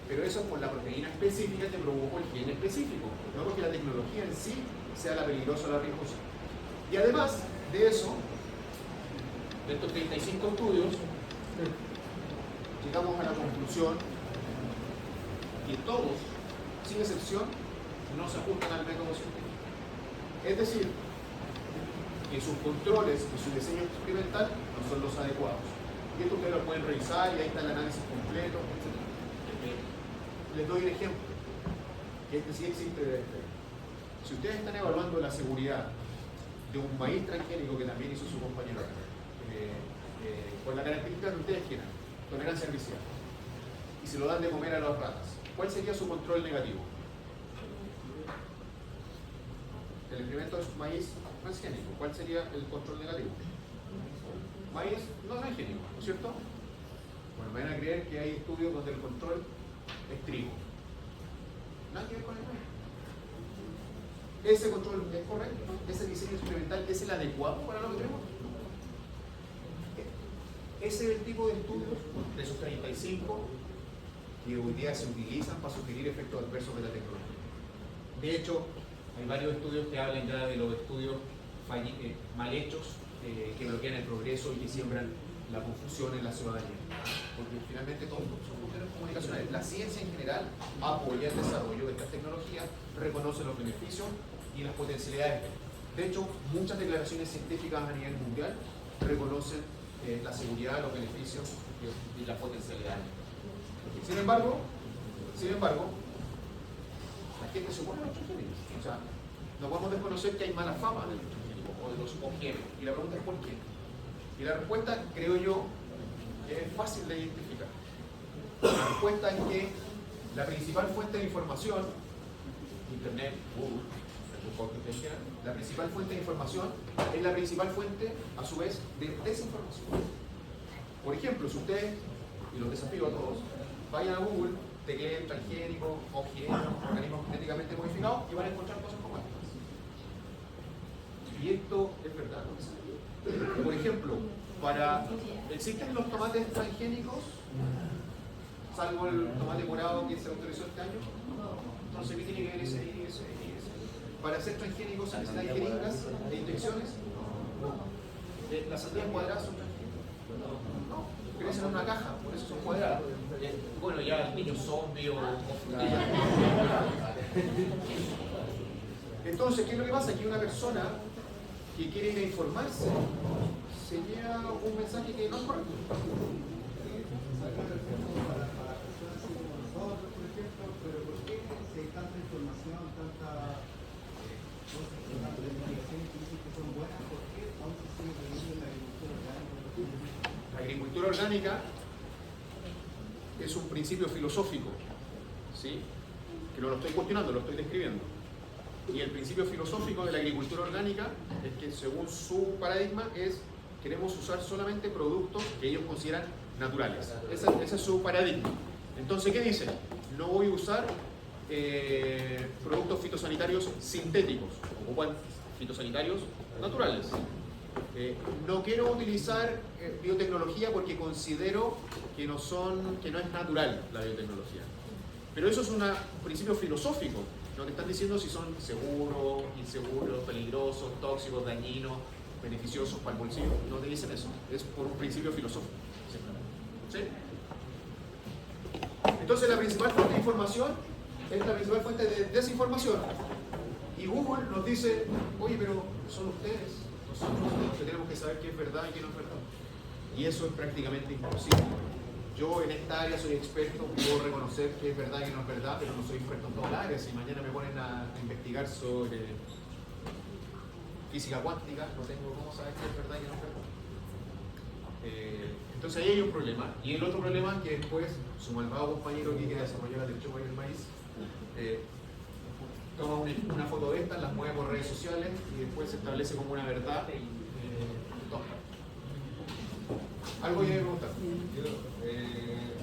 Pero eso por la proteína específica que provocó el gen específico, no porque la tecnología en sí sea la peligrosa o la riesgosa. Y además de eso, de estos 35 estudios, llegamos a la conclusión que todos, sin excepción, no se ajustan al método científico. Es decir, que sus controles y su diseño experimental no son los adecuados. Y esto ustedes lo pueden revisar y ahí está el análisis completo, etc. Les doy un ejemplo, que este sí existe de este. Si ustedes están evaluando la seguridad de un maíz transgénico que también hizo su compañero acá, con la característica que ustedes quieran, tolerancia herbicida, y se lo dan de comer a las ratas, ¿cuál sería su control negativo? El experimento es maíz transgénico, ¿cuál sería el control negativo? Maíz no transgénico, ¿no es cierto? Bueno, me van a creer que hay estudios donde el control es trigo. Nada que ver con el maíz. ¿Ese control es correcto? ¿Ese diseño experimental es el adecuado para lo que tenemos? Ese es el tipo de estudios de esos 35 que hoy día se utilizan para sugerir efectos adversos de la tecnología. De hecho, hay varios estudios que hablan ya de los estudios mal hechos que bloquean el progreso y que siembran la confusión en la ciudadanía. Porque finalmente todos son cuestiones comunicacionales. La ciencia en general apoya el desarrollo de estas tecnologías, reconoce los beneficios y las potencialidades. De hecho, muchas declaraciones científicas a nivel mundial reconocen la seguridad, los beneficios y las potencialidades. Sin embargo, la gente se opone a los transgénicos. O sea, no podemos desconocer que hay mala fama de los transgénicos o de los OGM. Y la pregunta es ¿por qué? Y la respuesta, creo yo, es fácil de identificar. La respuesta es que la principal fuente de información, Internet, Google, la principal fuente de información es la principal fuente, a su vez, de desinformación. Por ejemplo, si ustedes, y los desafío a todos, vayan a Google, tecleen transgénicos, OGM, organismos genéticamente modificados, y van a encontrar cosas como estas. Y esto es verdad, ¿no? Por ejemplo, ¿existen los tomates transgénicos? Salvo el tomate morado que se autorizó este año. Entonces, ¿qué tiene que ver ese? Para ser transgénicos se necesitan jeringas de inyecciones. Las sandías cuadradas son transgénicos. No, crecen en una caja, por eso son cuadradas. Bueno, ya el niño zombie o frutilla. Entonces, ¿qué es lo que pasa? Que una persona que quiere ir a informarse se lleva un mensaje que no es correcto. Pero ¿por qué si hay tanta información, tanta investigaciones que dicen que son buenas, por qué aún se sigue creyendo en la agricultura orgánica? La agricultura orgánica es un principio filosófico, ¿sí? Que no lo estoy cuestionando, lo estoy describiendo. Y el principio filosófico de la agricultura orgánica es que, según su paradigma, queremos usar solamente productos que ellos consideran naturales. Ese es su paradigma. Entonces, ¿qué dicen? No voy a usar productos fitosanitarios sintéticos, ocupan fitosanitarios naturales. No quiero utilizar biotecnología porque considero que no es natural la biotecnología. Pero eso es un principio filosófico. No te están diciendo si son seguros, inseguros, peligrosos, tóxicos, dañinos, beneficiosos para el bolsillo. No te dicen eso. Es por un principio filosófico. ¿Sí? Entonces la principal fuente de información es la principal fuente de desinformación. Y Google nos dice, oye, pero son ustedes, nosotros los que tenemos que saber qué es verdad y qué no es verdad. Y eso es prácticamente imposible. Yo en esta área soy experto, puedo reconocer qué es verdad y qué no es verdad, pero no soy experto en todas las áreas. Si mañana me ponen a investigar sobre física cuántica, no tengo cómo saber qué es verdad y qué no es verdad. Entonces ahí hay un problema. Y el otro problema es que después su malvado compañero aquí que desarrolló la lechuga y el maíz toma una foto de estas, las mueve por redes sociales y después se establece como una verdad. ¿Algo que preguntar?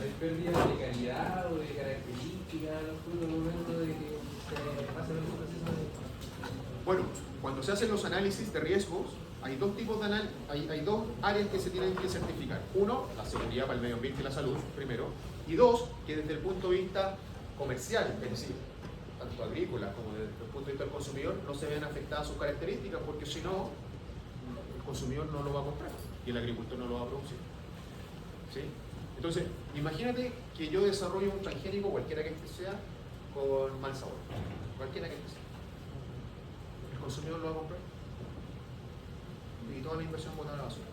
¿Hay pérdida de calidad o de características en el momento de que se pasa el proceso de...? Bueno, cuando se hacen los análisis de riesgos, hay dos tipos de análisis, hay dos áreas que se tienen que certificar. Uno, la seguridad para el medio ambiente y la salud, primero. Y dos, que desde el punto de vista comercial, es decir, tanto agrícola como desde el punto de vista del consumidor, no se vean afectadas sus características, porque si no, el consumidor no lo va a comprar y el agricultor no lo va a producir. ¿Sí? Entonces, imagínate que yo desarrollo un transgénico, cualquiera que este sea, con mal sabor. Cualquiera que este sea. ¿El consumidor lo va a comprar? Y toda la inversión botada a la basura.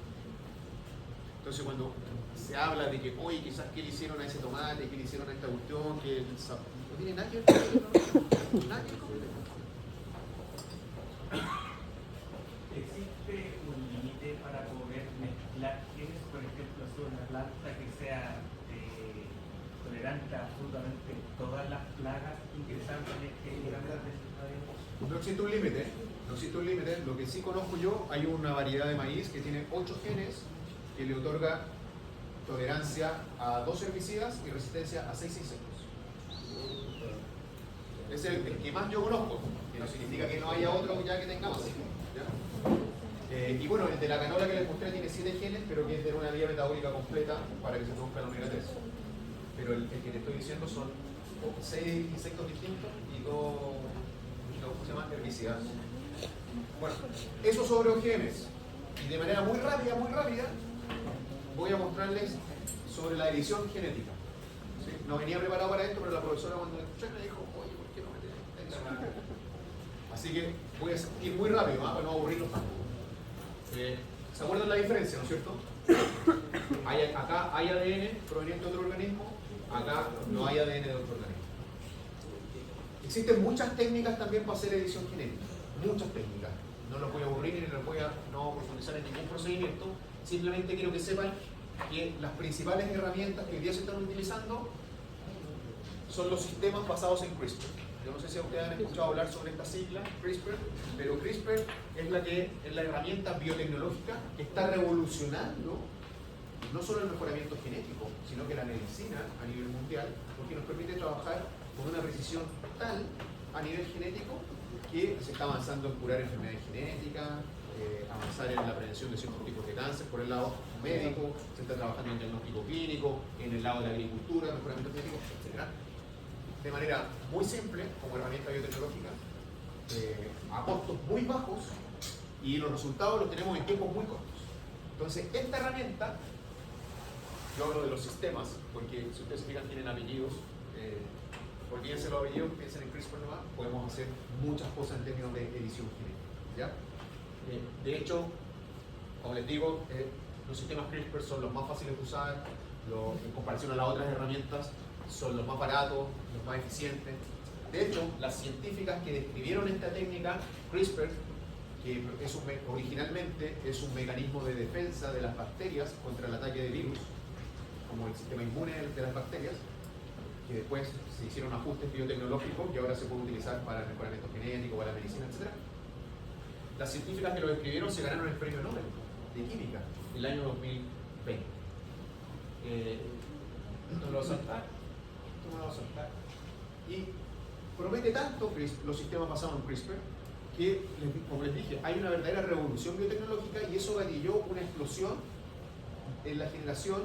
Entonces, cuando se habla de que, oye, quizás qué le hicieron a ese tomate, qué le hicieron a esta cuestión, que no tiene nada que ver con el tema. Nada que ver con el tema. adapta, que sea tolerante a absolutamente todas las plagas ingresantes en este programa de No existe un límite, no existe un límite. Lo que sí conozco yo, hay una variedad de maíz que tiene 8 genes que le otorga tolerancia a 2 herbicidas y resistencia a 6 insectos. Es el que más yo conozco, que no significa que no haya otro ya que tengamos. ¿Ya? Y bueno, el de la canola que les mostré tiene 7 genes, pero que es de una vía metabólica completa para que se produzca el omega 3. Pero el que te estoy diciendo son 6 insectos distintos y 2 ¿cómo se llama? Herbicidas. Bueno, eso sobre OGMs. Y de manera muy rápida, voy a mostrarles sobre la edición genética. ¿Sí? No venía preparado para esto, pero la profesora cuando me escuché me dijo, oye, ¿por qué no metes edición genética? Así que voy a ir muy rápido, para no aburrirlos tanto. ¿Se acuerdan la diferencia, no es cierto? Acá hay ADN proveniente de otro organismo, acá no hay ADN de otro organismo. Existen muchas técnicas también para hacer edición genética, muchas técnicas. No los voy a aburrir ni los voy a no profundizar en ningún procedimiento, simplemente quiero que sepan que las principales herramientas que hoy día se están utilizando son los sistemas basados en CRISPR. Yo no sé si ustedes han escuchado hablar sobre esta sigla, CRISPR, pero CRISPR es la herramienta biotecnológica que está revolucionando no solo el mejoramiento genético, sino que la medicina a nivel mundial, porque nos permite trabajar con una precisión tal a nivel genético que se está avanzando en curar enfermedades genéticas, avanzar en la prevención de ciertos tipos de cáncer por el lado médico, se está trabajando en diagnóstico clínico, en el lado de la agricultura, mejoramiento genético, etc. De manera muy simple, como herramienta biotecnológica, a costos muy bajos, y los resultados los tenemos en tiempos muy cortos. Entonces, esta herramienta, yo hablo de los sistemas, porque si ustedes se fijan tienen apellidos, olvídense los apellidos, piensen en CRISPR nomás, podemos hacer muchas cosas en términos de edición genética. ¿Ya? De hecho, como les digo, los sistemas CRISPR son los más fáciles de usar, en comparación a las otras herramientas, son los más baratos, los más eficientes. De hecho, las científicas que describieron esta técnica CRISPR, que originalmente es un mecanismo de defensa de las bacterias contra el ataque de virus, como el sistema inmune de las bacterias, que después se hicieron ajustes biotecnológicos y ahora se puede utilizar para el mejoramiento genético, para la medicina, etc. Las científicas que lo describieron se ganaron el premio Nobel de Química en el año 2020. Esto me lo voy a saltar. Y promete tanto los sistemas basados en CRISPR que, como les dije, hay una verdadera revolución biotecnológica y eso gatilló una explosión en la generación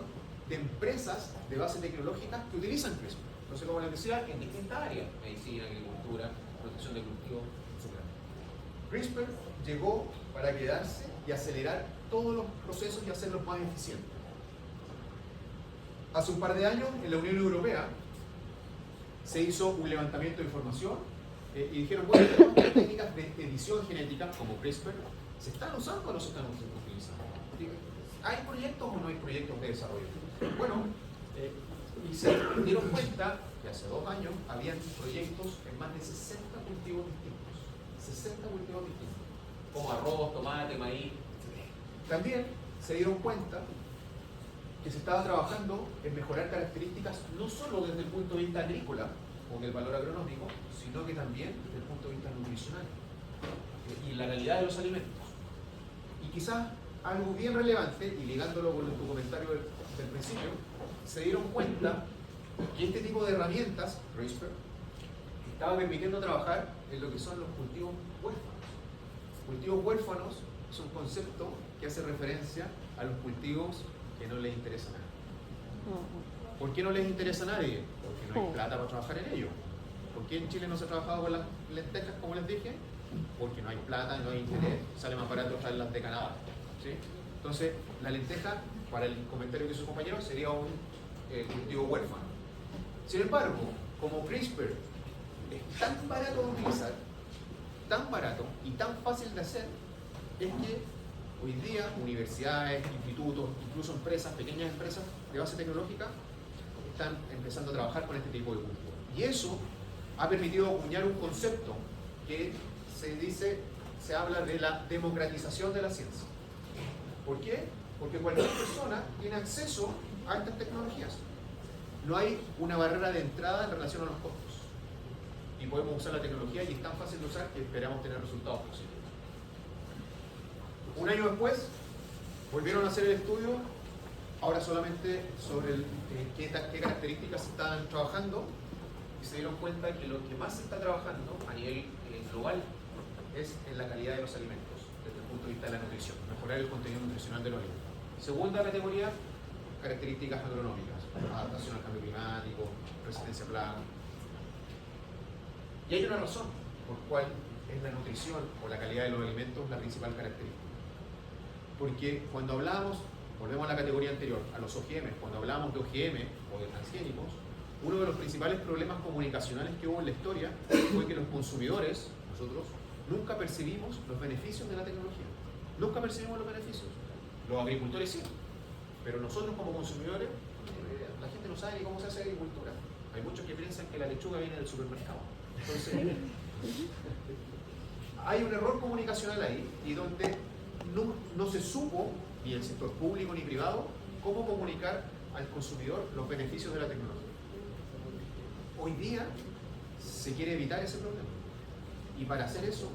de empresas de base tecnológica que utilizan CRISPR. Entonces, como les decía, en distintas áreas, medicina, agricultura, protección de cultivos, etc. CRISPR llegó para quedarse y acelerar todos los procesos y hacerlos más eficientes. Hace un par de años, en la Unión Europea, se hizo un levantamiento de información y dijeron, bueno, estas técnicas de edición genética como CRISPR, ¿se están usando o no se están utilizando? ¿Hay proyectos o no hay proyectos de desarrollo? Bueno, y se dieron cuenta que hace 2 años habían proyectos en más de 60 cultivos distintos. 60 cultivos distintos, como arroz, tomate, maíz, etc. También se dieron cuenta que se estaba trabajando en mejorar características no solo desde el punto de vista agrícola o del valor agronómico, sino que también desde el punto de vista nutricional y la calidad de los alimentos. Y quizás algo bien relevante, y ligándolo con tu comentario del principio, se dieron cuenta que este tipo de herramientas, CRISPR, estaba permitiendo trabajar en lo que son los cultivos huérfanos. Cultivos huérfanos es un concepto que hace referencia a los cultivos que no les interesa a nadie. ¿Por qué no les interesa a nadie? Porque no hay plata para trabajar en ello. ¿Por qué en Chile no se ha trabajado con las lentejas, como les dije? Porque no hay plata, no hay interés, sale más barato traerlas de Canadá. ¿Sí? Entonces, la lenteja, para el comentario de sus compañeros, sería un cultivo huérfano. Sin embargo, como CRISPR es tan barato de utilizar, tan barato y tan fácil de hacer, es que hoy día universidades, institutos, incluso empresas, pequeñas empresas de base tecnológica, están empezando a trabajar con este tipo de cultivo. Y eso ha permitido acuñar un concepto que se habla de la democratización de la ciencia. ¿Por qué? porque cualquier persona tiene acceso a estas tecnologías. No hay una barrera de entrada en relación a los costos. Y podemos usar la tecnología y es tan fácil de usar que esperamos tener resultados positivos. Un año después, volvieron a hacer el estudio, ahora solamente sobre qué características se estaban trabajando, y se dieron cuenta que lo que más se está trabajando a nivel global es en la calidad de los alimentos, desde el punto de vista de la nutrición, mejorar el contenido nutricional de los alimentos. Segunda categoría, características agronómicas, adaptación al cambio climático, resistencia a plagas. Y hay una razón por cual es la nutrición o la calidad de los alimentos la principal característica. Porque cuando hablamos, volvemos a la categoría anterior, a los OGM, cuando hablamos de OGM o de transgénicos, uno de los principales problemas comunicacionales que hubo en la historia fue que los consumidores, nosotros, nunca percibimos los beneficios de la tecnología. Nunca percibimos los beneficios. Los agricultores sí, pero nosotros como consumidores, la gente no sabe ni cómo se hace agricultura. Hay muchos que piensan que la lechuga viene del supermercado. Entonces, hay un error comunicacional ahí y donde no se supo, ni el sector público ni privado, cómo comunicar al consumidor los beneficios de la tecnología. Hoy día se quiere evitar ese problema y para hacer eso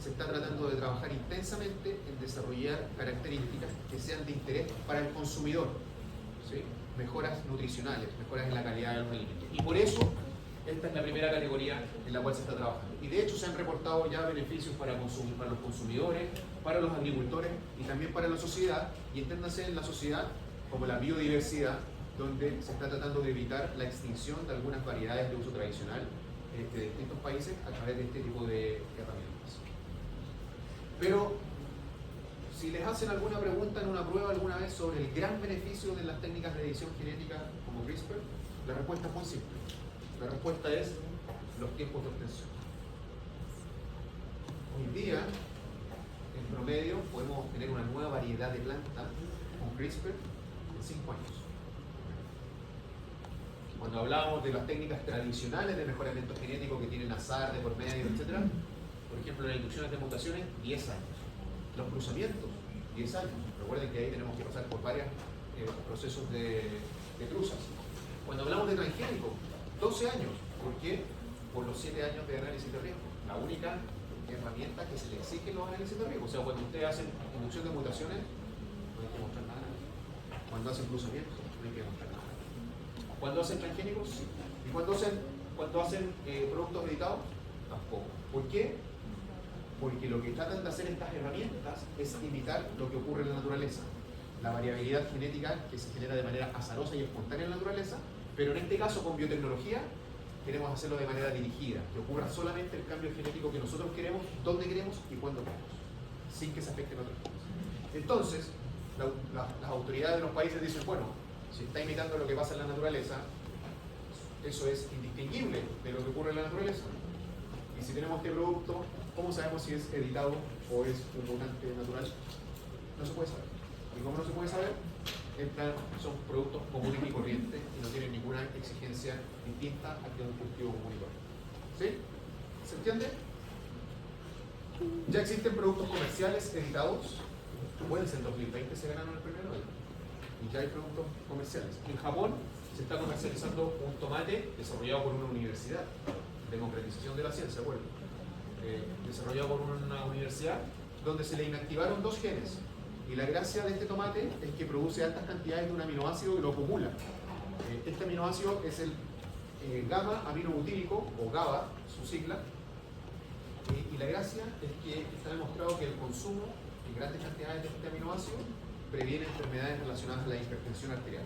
se está tratando de trabajar intensamente en desarrollar características que sean de interés para el consumidor, ¿sí? Mejoras nutricionales, mejoras en la calidad de los alimentos. Y por eso esta es la primera categoría en la cual se está trabajando. Y de hecho se han reportado ya beneficios para los consumidores, para los agricultores y también para la sociedad, y entiéndase en la sociedad como la biodiversidad, donde se está tratando de evitar la extinción de algunas variedades de uso tradicional de distintos países a través de este tipo de herramientas. Pero si les hacen alguna pregunta en una prueba alguna vez sobre el gran beneficio de las técnicas de edición genética como CRISPR, la respuesta es muy simple. La respuesta es los tiempos de obtención. Hoy día, en promedio, podemos obtener una nueva variedad de planta con CRISPR en 5 años. Cuando hablábamos de las técnicas tradicionales de mejoramiento genético que tienen azar de por medio, etc., por ejemplo, las inducciones de mutaciones, 10 años. Los cruzamientos, 10 años. Recuerden que ahí tenemos que pasar por varios procesos de cruzas. Cuando hablamos de transgénico, 12 años. ¿Por qué? Por los 7 años de análisis de riesgo. La única herramienta que se le exige en los análisis de riesgo. O sea, cuando ustedes hacen inducción de mutaciones, no hay que mostrar nada. Cuando hacen cruzamientos, no hay que mostrar nada. Cuando hacen transgénicos, sí. Y cuando hacen productos editados, tampoco. ¿Por qué? Porque lo que tratan de hacer estas herramientas es imitar lo que ocurre en la naturaleza. La variabilidad genética que se genera de manera azarosa y espontánea en la naturaleza, pero en este caso con biotecnología queremos hacerlo de manera dirigida, que ocurra solamente el cambio genético que nosotros queremos, dónde queremos y cuándo queremos, sin que se afecten otras cosas. Entonces, las autoridades de los países dicen, bueno, si está imitando lo que pasa en la naturaleza, eso es indistinguible de lo que ocurre en la naturaleza. Y si tenemos este producto, ¿cómo sabemos si es editado o es un mutante natural? No se puede saber. Y como no se puede saber, son productos comunes y corrientes y no tienen ninguna exigencia distinta a que un cultivo común y corriente. ¿Sí? ¿Se entiende? Ya existen productos comerciales editados. Pueden ser en 2020 se ganaron el premio Nobel. Y ya hay productos comerciales. En Japón se está comercializando un tomate desarrollado por una universidad. Democratización de la ciencia, bueno. Desarrollado por una universidad donde se le inactivaron 2 genes. Y la gracia de este tomate es que produce altas cantidades de un aminoácido que lo acumula. Este aminoácido es el gamma aminobutírico, o GABA, su sigla. Y la gracia es que está demostrado que el consumo de grandes cantidades de este aminoácido previene enfermedades relacionadas a la hipertensión arterial.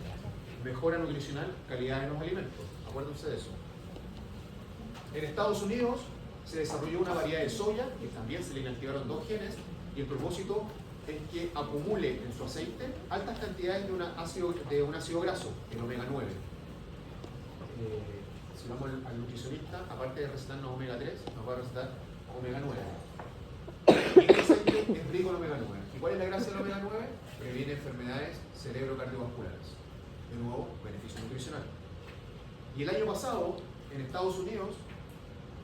Mejora nutricional, calidad de los alimentos. Acuérdense de eso. En Estados Unidos se desarrolló una variedad de soya, que también se le inactivaron 2 genes, y el propósito es que acumule en su aceite altas cantidades de un ácido graso, el omega 9. Si vamos al nutricionista, aparte de recetarnos omega 3, nos va a recetar omega 9. Y el aceite es rico en omega 9. ¿Y cuál es la gracia del omega 9? Previene enfermedades cerebro-cardiovasculares. De nuevo, beneficio nutricional. Y el año pasado, en Estados Unidos,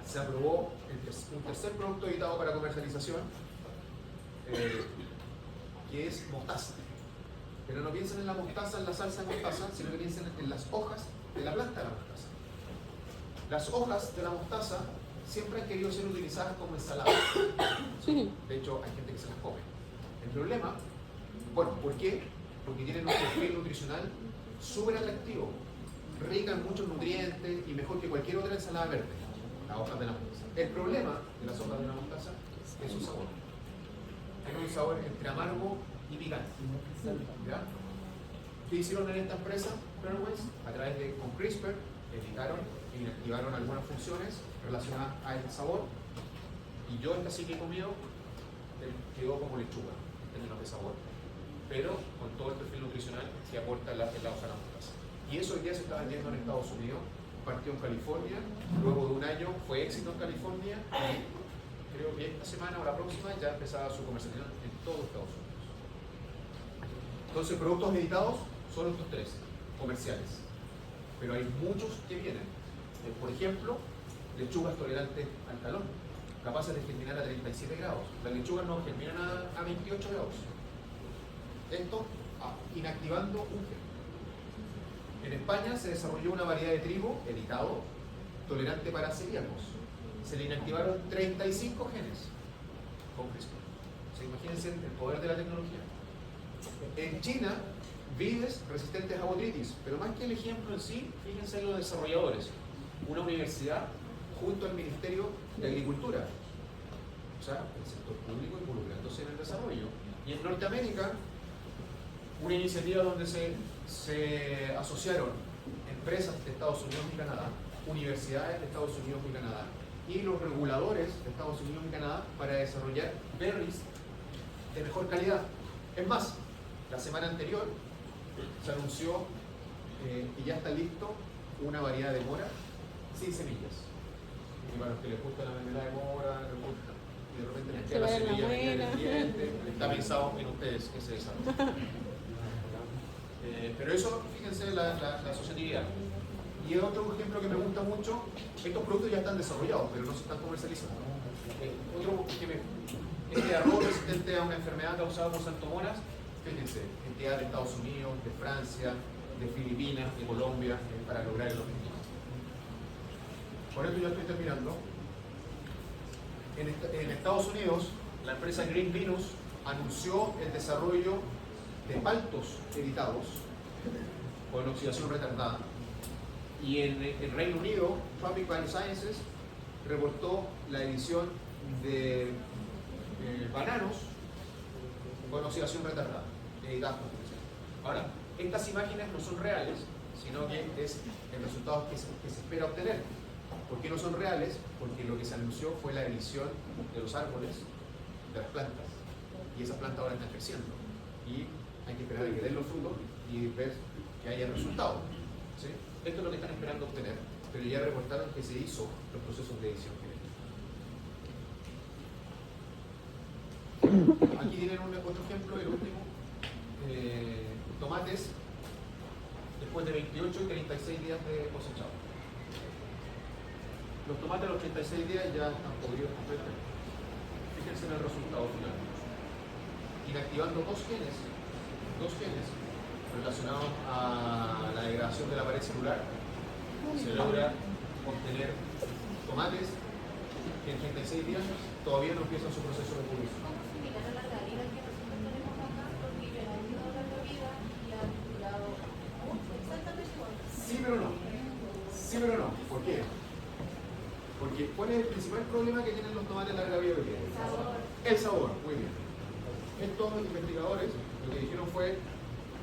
se aprobó un tercer producto editado para comercialización, que es mostaza. Pero no piensen en la mostaza, en la salsa de mostaza, sino que piensen en las hojas de la planta de la mostaza. Las hojas de la mostaza siempre han querido ser utilizadas como ensalada. De hecho, hay gente que se las come. El problema, bueno, ¿por qué? Porque tienen un perfil nutricional súper atractivo, rica en muchos nutrientes y mejor que cualquier otra ensalada verde, las hojas de la mostaza. El problema de las hojas de la mostaza es su sabor. Tiene un sabor entre amargo y picante. ¿Ya? ¿Qué hicieron en esta empresa, Fairways? A través de con CRISPR, editaron e inactivaron algunas funciones relacionadas a este sabor. Y yo esta sí que he comido, quedó como lechuga en términos de sabor, pero con todo el perfil nutricional que aporta la hoja de la mostaza. Y eso hoy día se está vendiendo en Estados Unidos, partió en California, luego de un año fue éxito en California y creo que esta semana o la próxima ya empezaba su comercialización en todo Estados Unidos. Entonces, productos editados son estos tres, comerciales. Pero hay muchos que vienen. Por ejemplo, lechugas tolerantes al calor, capaces de germinar a 37 grados. Las lechugas no germinan a 28 grados. Esto inactivando un gen. En España se desarrolló una variedad de trigo editado, tolerante para celíacos. Se le inactivaron 35 genes con CRISPR. O sea, imagínense el poder de la tecnología. En China, vides resistentes a botritis, pero más que el ejemplo en sí, fíjense en los desarrolladores. Una universidad junto al Ministerio de Agricultura, o sea, el sector público involucrándose en el desarrollo. Y en Norteamérica, una iniciativa donde se asociaron empresas de Estados Unidos y Canadá, universidades de Estados Unidos y Canadá, y los reguladores de Estados Unidos y Canadá para desarrollar berries de mejor calidad. Es más, la semana anterior se anunció que ya está listo una variedad de mora sin semillas. Y para los que les gusta la mermelada de mora, les gusta, y de repente les queda la semilla en el diente, está pensado en ustedes ese desarrollo. Pero eso, fíjense, la asociatividad. Y otro ejemplo que me gusta mucho, estos productos ya están desarrollados, pero no se están comercializando. Otro que este arroz resistente a una enfermedad causada por santomonas, fíjense, entidades de Estados Unidos, de Francia, de Filipinas, de Colombia, para lograr el objetivo. Por eso ya estoy terminando. En Estados Unidos, la empresa Green Venus anunció el desarrollo de paltos editados con oxidación retardada. Y en el Reino Unido, Tropic Biosciences reportó la edición de bananos con oxidación retardada, editados con oxidación. Ahora, estas imágenes no son reales, sino que es el resultado que se espera obtener. ¿Por qué no son reales? Porque lo que se anunció fue la edición de los árboles, de las plantas, y esas plantas ahora están creciendo. Y hay que esperar a que den los frutos y ver que haya resultado. ¿Sí? Esto es lo que están esperando obtener, pero ya reportaron que se hizo los procesos de edición genética. Aquí tienen otro ejemplo, el último. Tomates después de 28 y 36 días de cosechado. Los tomates a los 36 días ya están podridos completamente. Fíjense en el resultado final. Inactivando dos genes relacionados a la degradación de la pared celular, se logra obtener tomates que en 36 días todavía no empiezan su proceso de pudrición. ¿Cómo similar a la realidad que nosotros tenemos acá? Porque yo he tenido la vida y ha durado exactamente igual. Sí, pero no. Sí, pero no. ¿Por qué? Porque ¿cuál es el principal problema que tienen los tomates larga vida hoy día? El sabor. El sabor, muy bien. Estos investigadores lo que dijeron fue: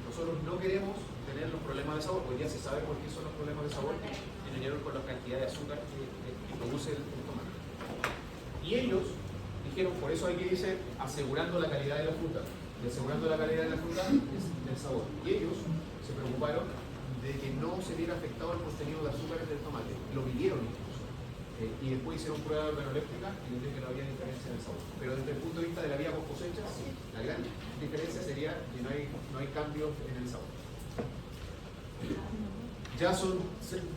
nosotros no queremos tener los problemas de sabor, porque ya se sabe por qué son los problemas de sabor que tienen que ver con la cantidad de azúcar que produce el tomate. Y ellos dijeron, por eso aquí dice asegurando la calidad de la fruta. Y asegurando la calidad de la fruta es el sabor. Y ellos se preocuparon de que no se viera afectado el contenido de azúcares del tomate. Lo midieron incluso. Y después hicieron pruebas organolépticas y vieron que no había diferencia en el sabor. Pero desde el punto de vista de la vía post cosecha, sí, la gran diferencia sería que no hay cambios en el sabor. Ya son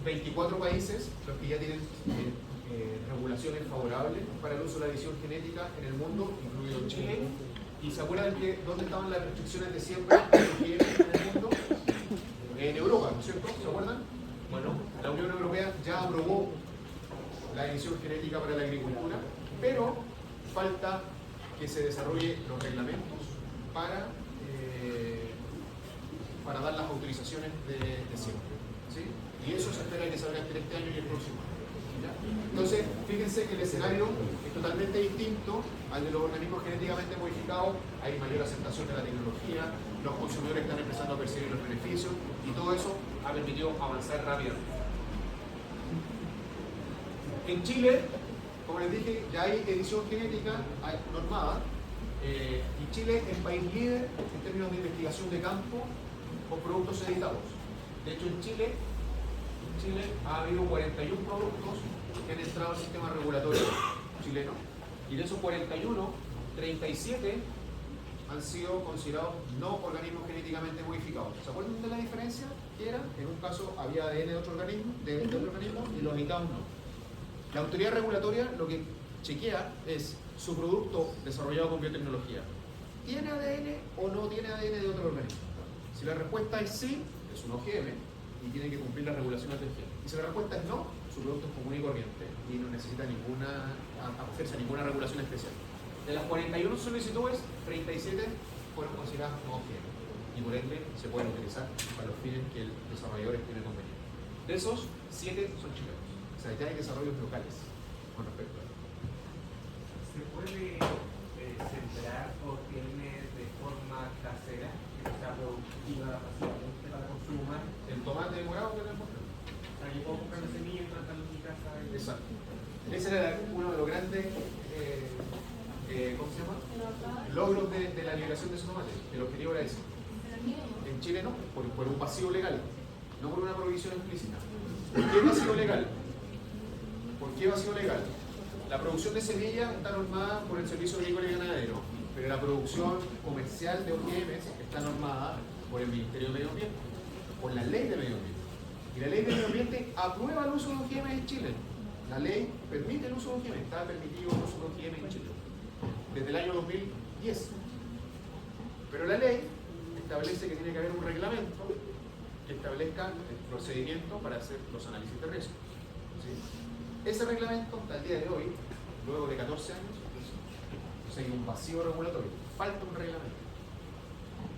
24 países los que ya tienen regulaciones favorables para el uso de la edición genética en el mundo, incluido Chile, ¿Y se acuerdan que dónde estaban las restricciones de siembra en el mundo? En Europa, ¿no es cierto? ¿Se acuerdan? Bueno, la Unión Europea ya aprobó la edición genética para la agricultura, pero falta que se desarrollen los reglamentos para dar las autorizaciones de siembra. ¿Sí? Y eso se espera que salga entre este año y el próximo año. ¿Ya? Entonces, fíjense que el escenario es totalmente distinto al de los organismos genéticamente modificados. Hay mayor aceptación de la tecnología, los consumidores están empezando a percibir los beneficios y todo eso ha permitido avanzar rápidamente. En Chile, como les dije, ya hay edición genética normada y Chile es país líder en términos de investigación de campo con productos editados. De hecho, en Chile ha habido 41 productos que han entrado al sistema regulatorio chileno y de esos 41, 37 han sido considerados no organismos genéticamente modificados. ¿Se acuerdan de la diferencia que era? En un caso había ADN de otro organismo, y los editados no. La autoridad regulatoria lo que chequea es su producto desarrollado con biotecnología. ¿Tiene ADN o no tiene ADN de otro organismo? Si la respuesta es sí, es un OGM y tiene que cumplir las regulaciones del gen. Y si la respuesta es no, su producto es común y corriente y no necesita hacerse ninguna regulación especial. De las 41 solicitudes, 37 fueron consideradas no OGM y por ende se pueden utilizar para los fines que el desarrollador estime conveniente. De esos, 7 son chilenos. O sea, ya hay desarrollos locales con respecto a esto. ¿Se puede sembrar OGM de forma casera, que no sea productiva pasivamente para consumo humano? El tomate morado que tenemos. O sea, yo puedo comprar una semilla y plantarlo en mi casa. Exacto. Ese era uno de los grandes ¿cómo se llama? Logros de la liberación de esos tomates. El objetivo era ese. En Chile no, por un vacío legal, no por una prohibición explícita. ¿Por qué vacío legal? ¿Por qué vacío legal? La producción de semillas está normada por el Servicio Agrícola y Ganadero, pero la producción comercial de OGMs está normada por el Ministerio de Medio Ambiente, por la Ley de Medio Ambiente. Y la Ley de Medio Ambiente aprueba el uso de OGMs en Chile. La ley permite el uso de OGMs, está permitido el uso de OGMs en Chile desde el año 2010. Pero la ley establece que tiene que haber un reglamento que establezca el procedimiento para hacer los análisis de riesgo. ¿Sí? Ese reglamento, hasta el día de hoy, luego de 14 años, hay un vacío regulatorio. Falta un reglamento.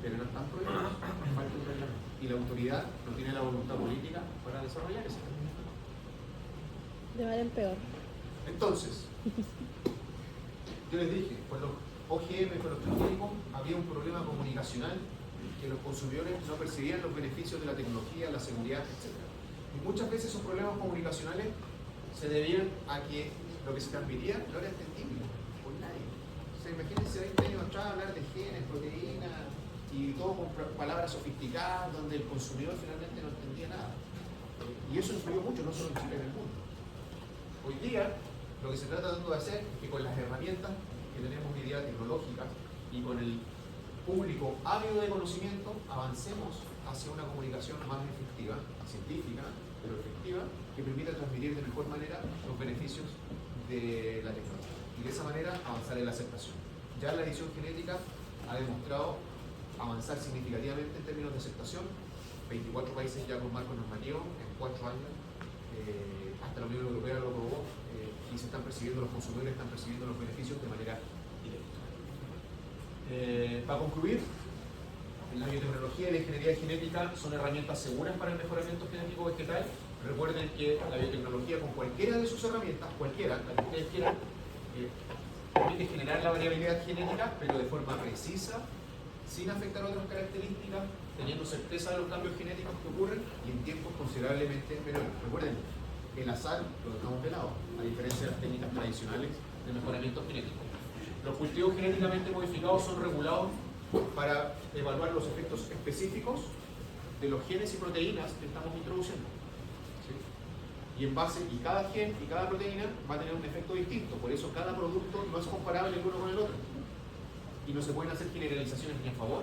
Pero no están prohibidos, falta un reglamento. Y la autoridad no tiene la voluntad política para desarrollar ese reglamento. De mal en peor. Entonces, yo les dije, con los OGM, con los transgénicos, había un problema comunicacional que los consumidores no percibían los beneficios de la tecnología, la seguridad, etc. Y muchas veces esos problemas comunicacionales se debían a que lo que se transmitía no era entendible por nadie. O sea, imagínense 20 años atrás hablar de genes, proteínas y todo con palabras sofisticadas donde el consumidor finalmente no entendía nada. Y eso influyó mucho, no solo en Chile, en el mundo. Hoy día, lo que se trata de hacer es que con las herramientas que tenemos hoy día tecnológicas y con el público ávido de conocimiento, avancemos hacia una comunicación más efectiva, científica, pero efectiva, que permita transmitir de mejor manera los beneficios de la tecnología. Y de esa manera avanzar en la aceptación. Ya la edición genética ha demostrado avanzar significativamente en términos de aceptación. 24 países ya con marco normativo en 4 años. Hasta la Unión Europea lo aprobó y se están percibiendo, los consumidores están percibiendo los beneficios de manera directa. Para concluir, la biotecnología y la ingeniería genética son herramientas seguras para el mejoramiento genético vegetal. Recuerden que la biotecnología, con cualquiera de sus herramientas, cualquiera, la que ustedes quieran, permite generar la variabilidad genética, pero de forma precisa, sin afectar otras características, teniendo certeza de los cambios genéticos que ocurren y en tiempos considerablemente menores. Recuerden, el azar lo dejamos de lado, a diferencia de las técnicas tradicionales de mejoramiento genético. Los cultivos genéticamente modificados son regulados para evaluar los efectos específicos de los genes y proteínas que estamos introduciendo. ¿Sí? Y cada gen y cada proteína va a tener un efecto distinto, por eso cada producto no es comparable el uno con el otro. Y no se pueden hacer generalizaciones ni a favor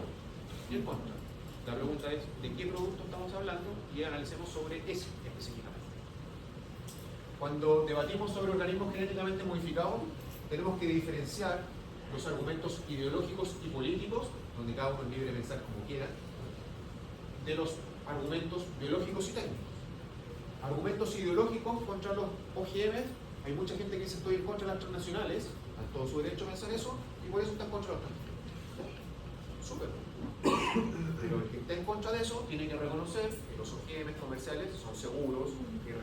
ni en contra. La pregunta es, ¿de qué producto estamos hablando? Y analicemos sobre ese específicamente. Cuando debatimos sobre organismos genéticamente modificados, tenemos que diferenciar los argumentos ideológicos y políticos, donde cada uno es libre de pensar como quiera, de los argumentos biológicos y técnicos. Argumentos ideológicos contra los OGM, hay mucha gente que dice estoy en contra de las transnacionales, han todo su derecho a pensar eso, y por eso están contra los transnacionales. Súper. Pero el que esté en contra de eso tiene que reconocer que los OGM comerciales son seguros, que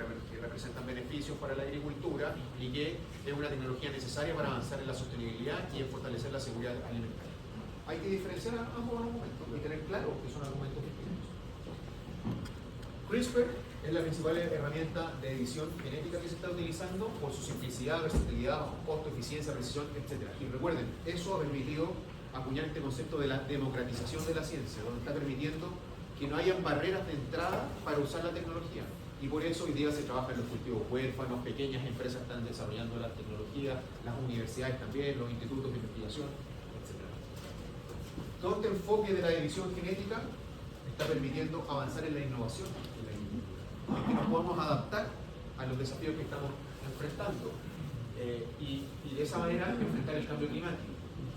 representan beneficios para la agricultura y que es una tecnología necesaria para avanzar en la sostenibilidad y en fortalecer la seguridad alimentaria. Hay que diferenciar ambos argumentos y tener claro que son argumentos distintos. CRISPR es la principal herramienta de edición genética que se está utilizando por su simplicidad, versatilidad, bajo costo, eficiencia, precisión, etc. Y recuerden, eso ha permitido acuñar este concepto de la democratización de la ciencia, donde está permitiendo que no hayan barreras de entrada para usar la tecnología. Y por eso hoy día se trabaja en los cultivos huérfanos, pequeñas empresas están desarrollando la tecnología, las universidades también, los institutos de investigación, etc. Todo este enfoque de la edición genética está permitiendo avanzar en la innovación en la agricultura, en que nos podamos adaptar a los desafíos que estamos enfrentando y de esa manera enfrentar el cambio climático.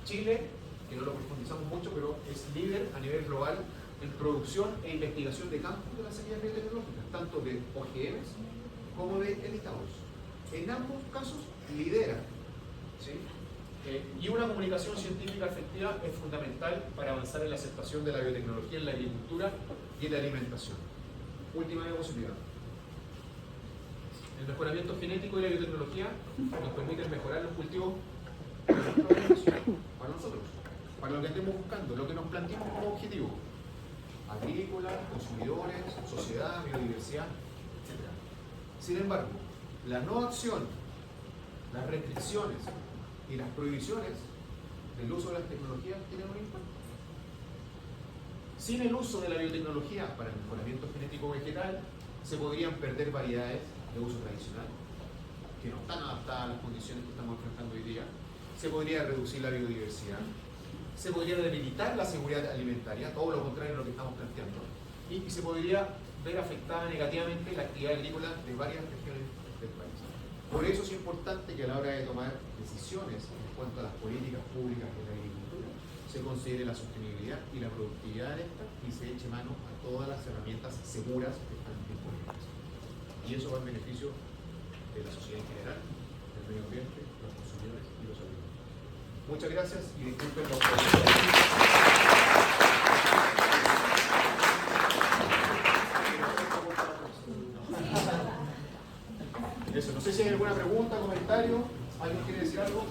Chile, que no lo profundizamos mucho, pero es líder a nivel global en producción e investigación de campos de las semillas biotecnológicas, tanto de OGMs como de editados. En ambos casos lidera, ¿sí? Y una comunicación científica efectiva es fundamental para avanzar en la aceptación de la biotecnología en la agricultura y en la alimentación. Última diapositiva. El mejoramiento genético y la biotecnología nos permiten mejorar los cultivos para nosotros, para lo que estemos buscando, lo que nos planteamos como objetivo: agrícola, consumidores, sociedad, biodiversidad, etc. Sin embargo, la no acción, las restricciones y las prohibiciones del uso de las tecnologías tienen un impacto. Sin el uso de la biotecnología para el mejoramiento genético vegetal, se podrían perder variedades de uso tradicional que no están adaptadas a las condiciones que estamos enfrentando hoy día. Se podría reducir la biodiversidad, se podría debilitar la seguridad alimentaria, todo lo contrario de lo que estamos planteando, y se podría ver afectada negativamente la actividad agrícola de varias regiones del país. Por eso es importante que a la hora de tomar decisiones en cuanto a las políticas públicas de la agricultura, se considere la sostenibilidad y la productividad de esta y se eche mano a todas las herramientas seguras que están disponibles. Y eso va en beneficio de la sociedad en general, del medio ambiente, los consumidores y los agricultores. Muchas gracias y disculpen los problemas. Eso, no sé si hay alguna pregunta, comentario, ¿alguien quiere decir algo?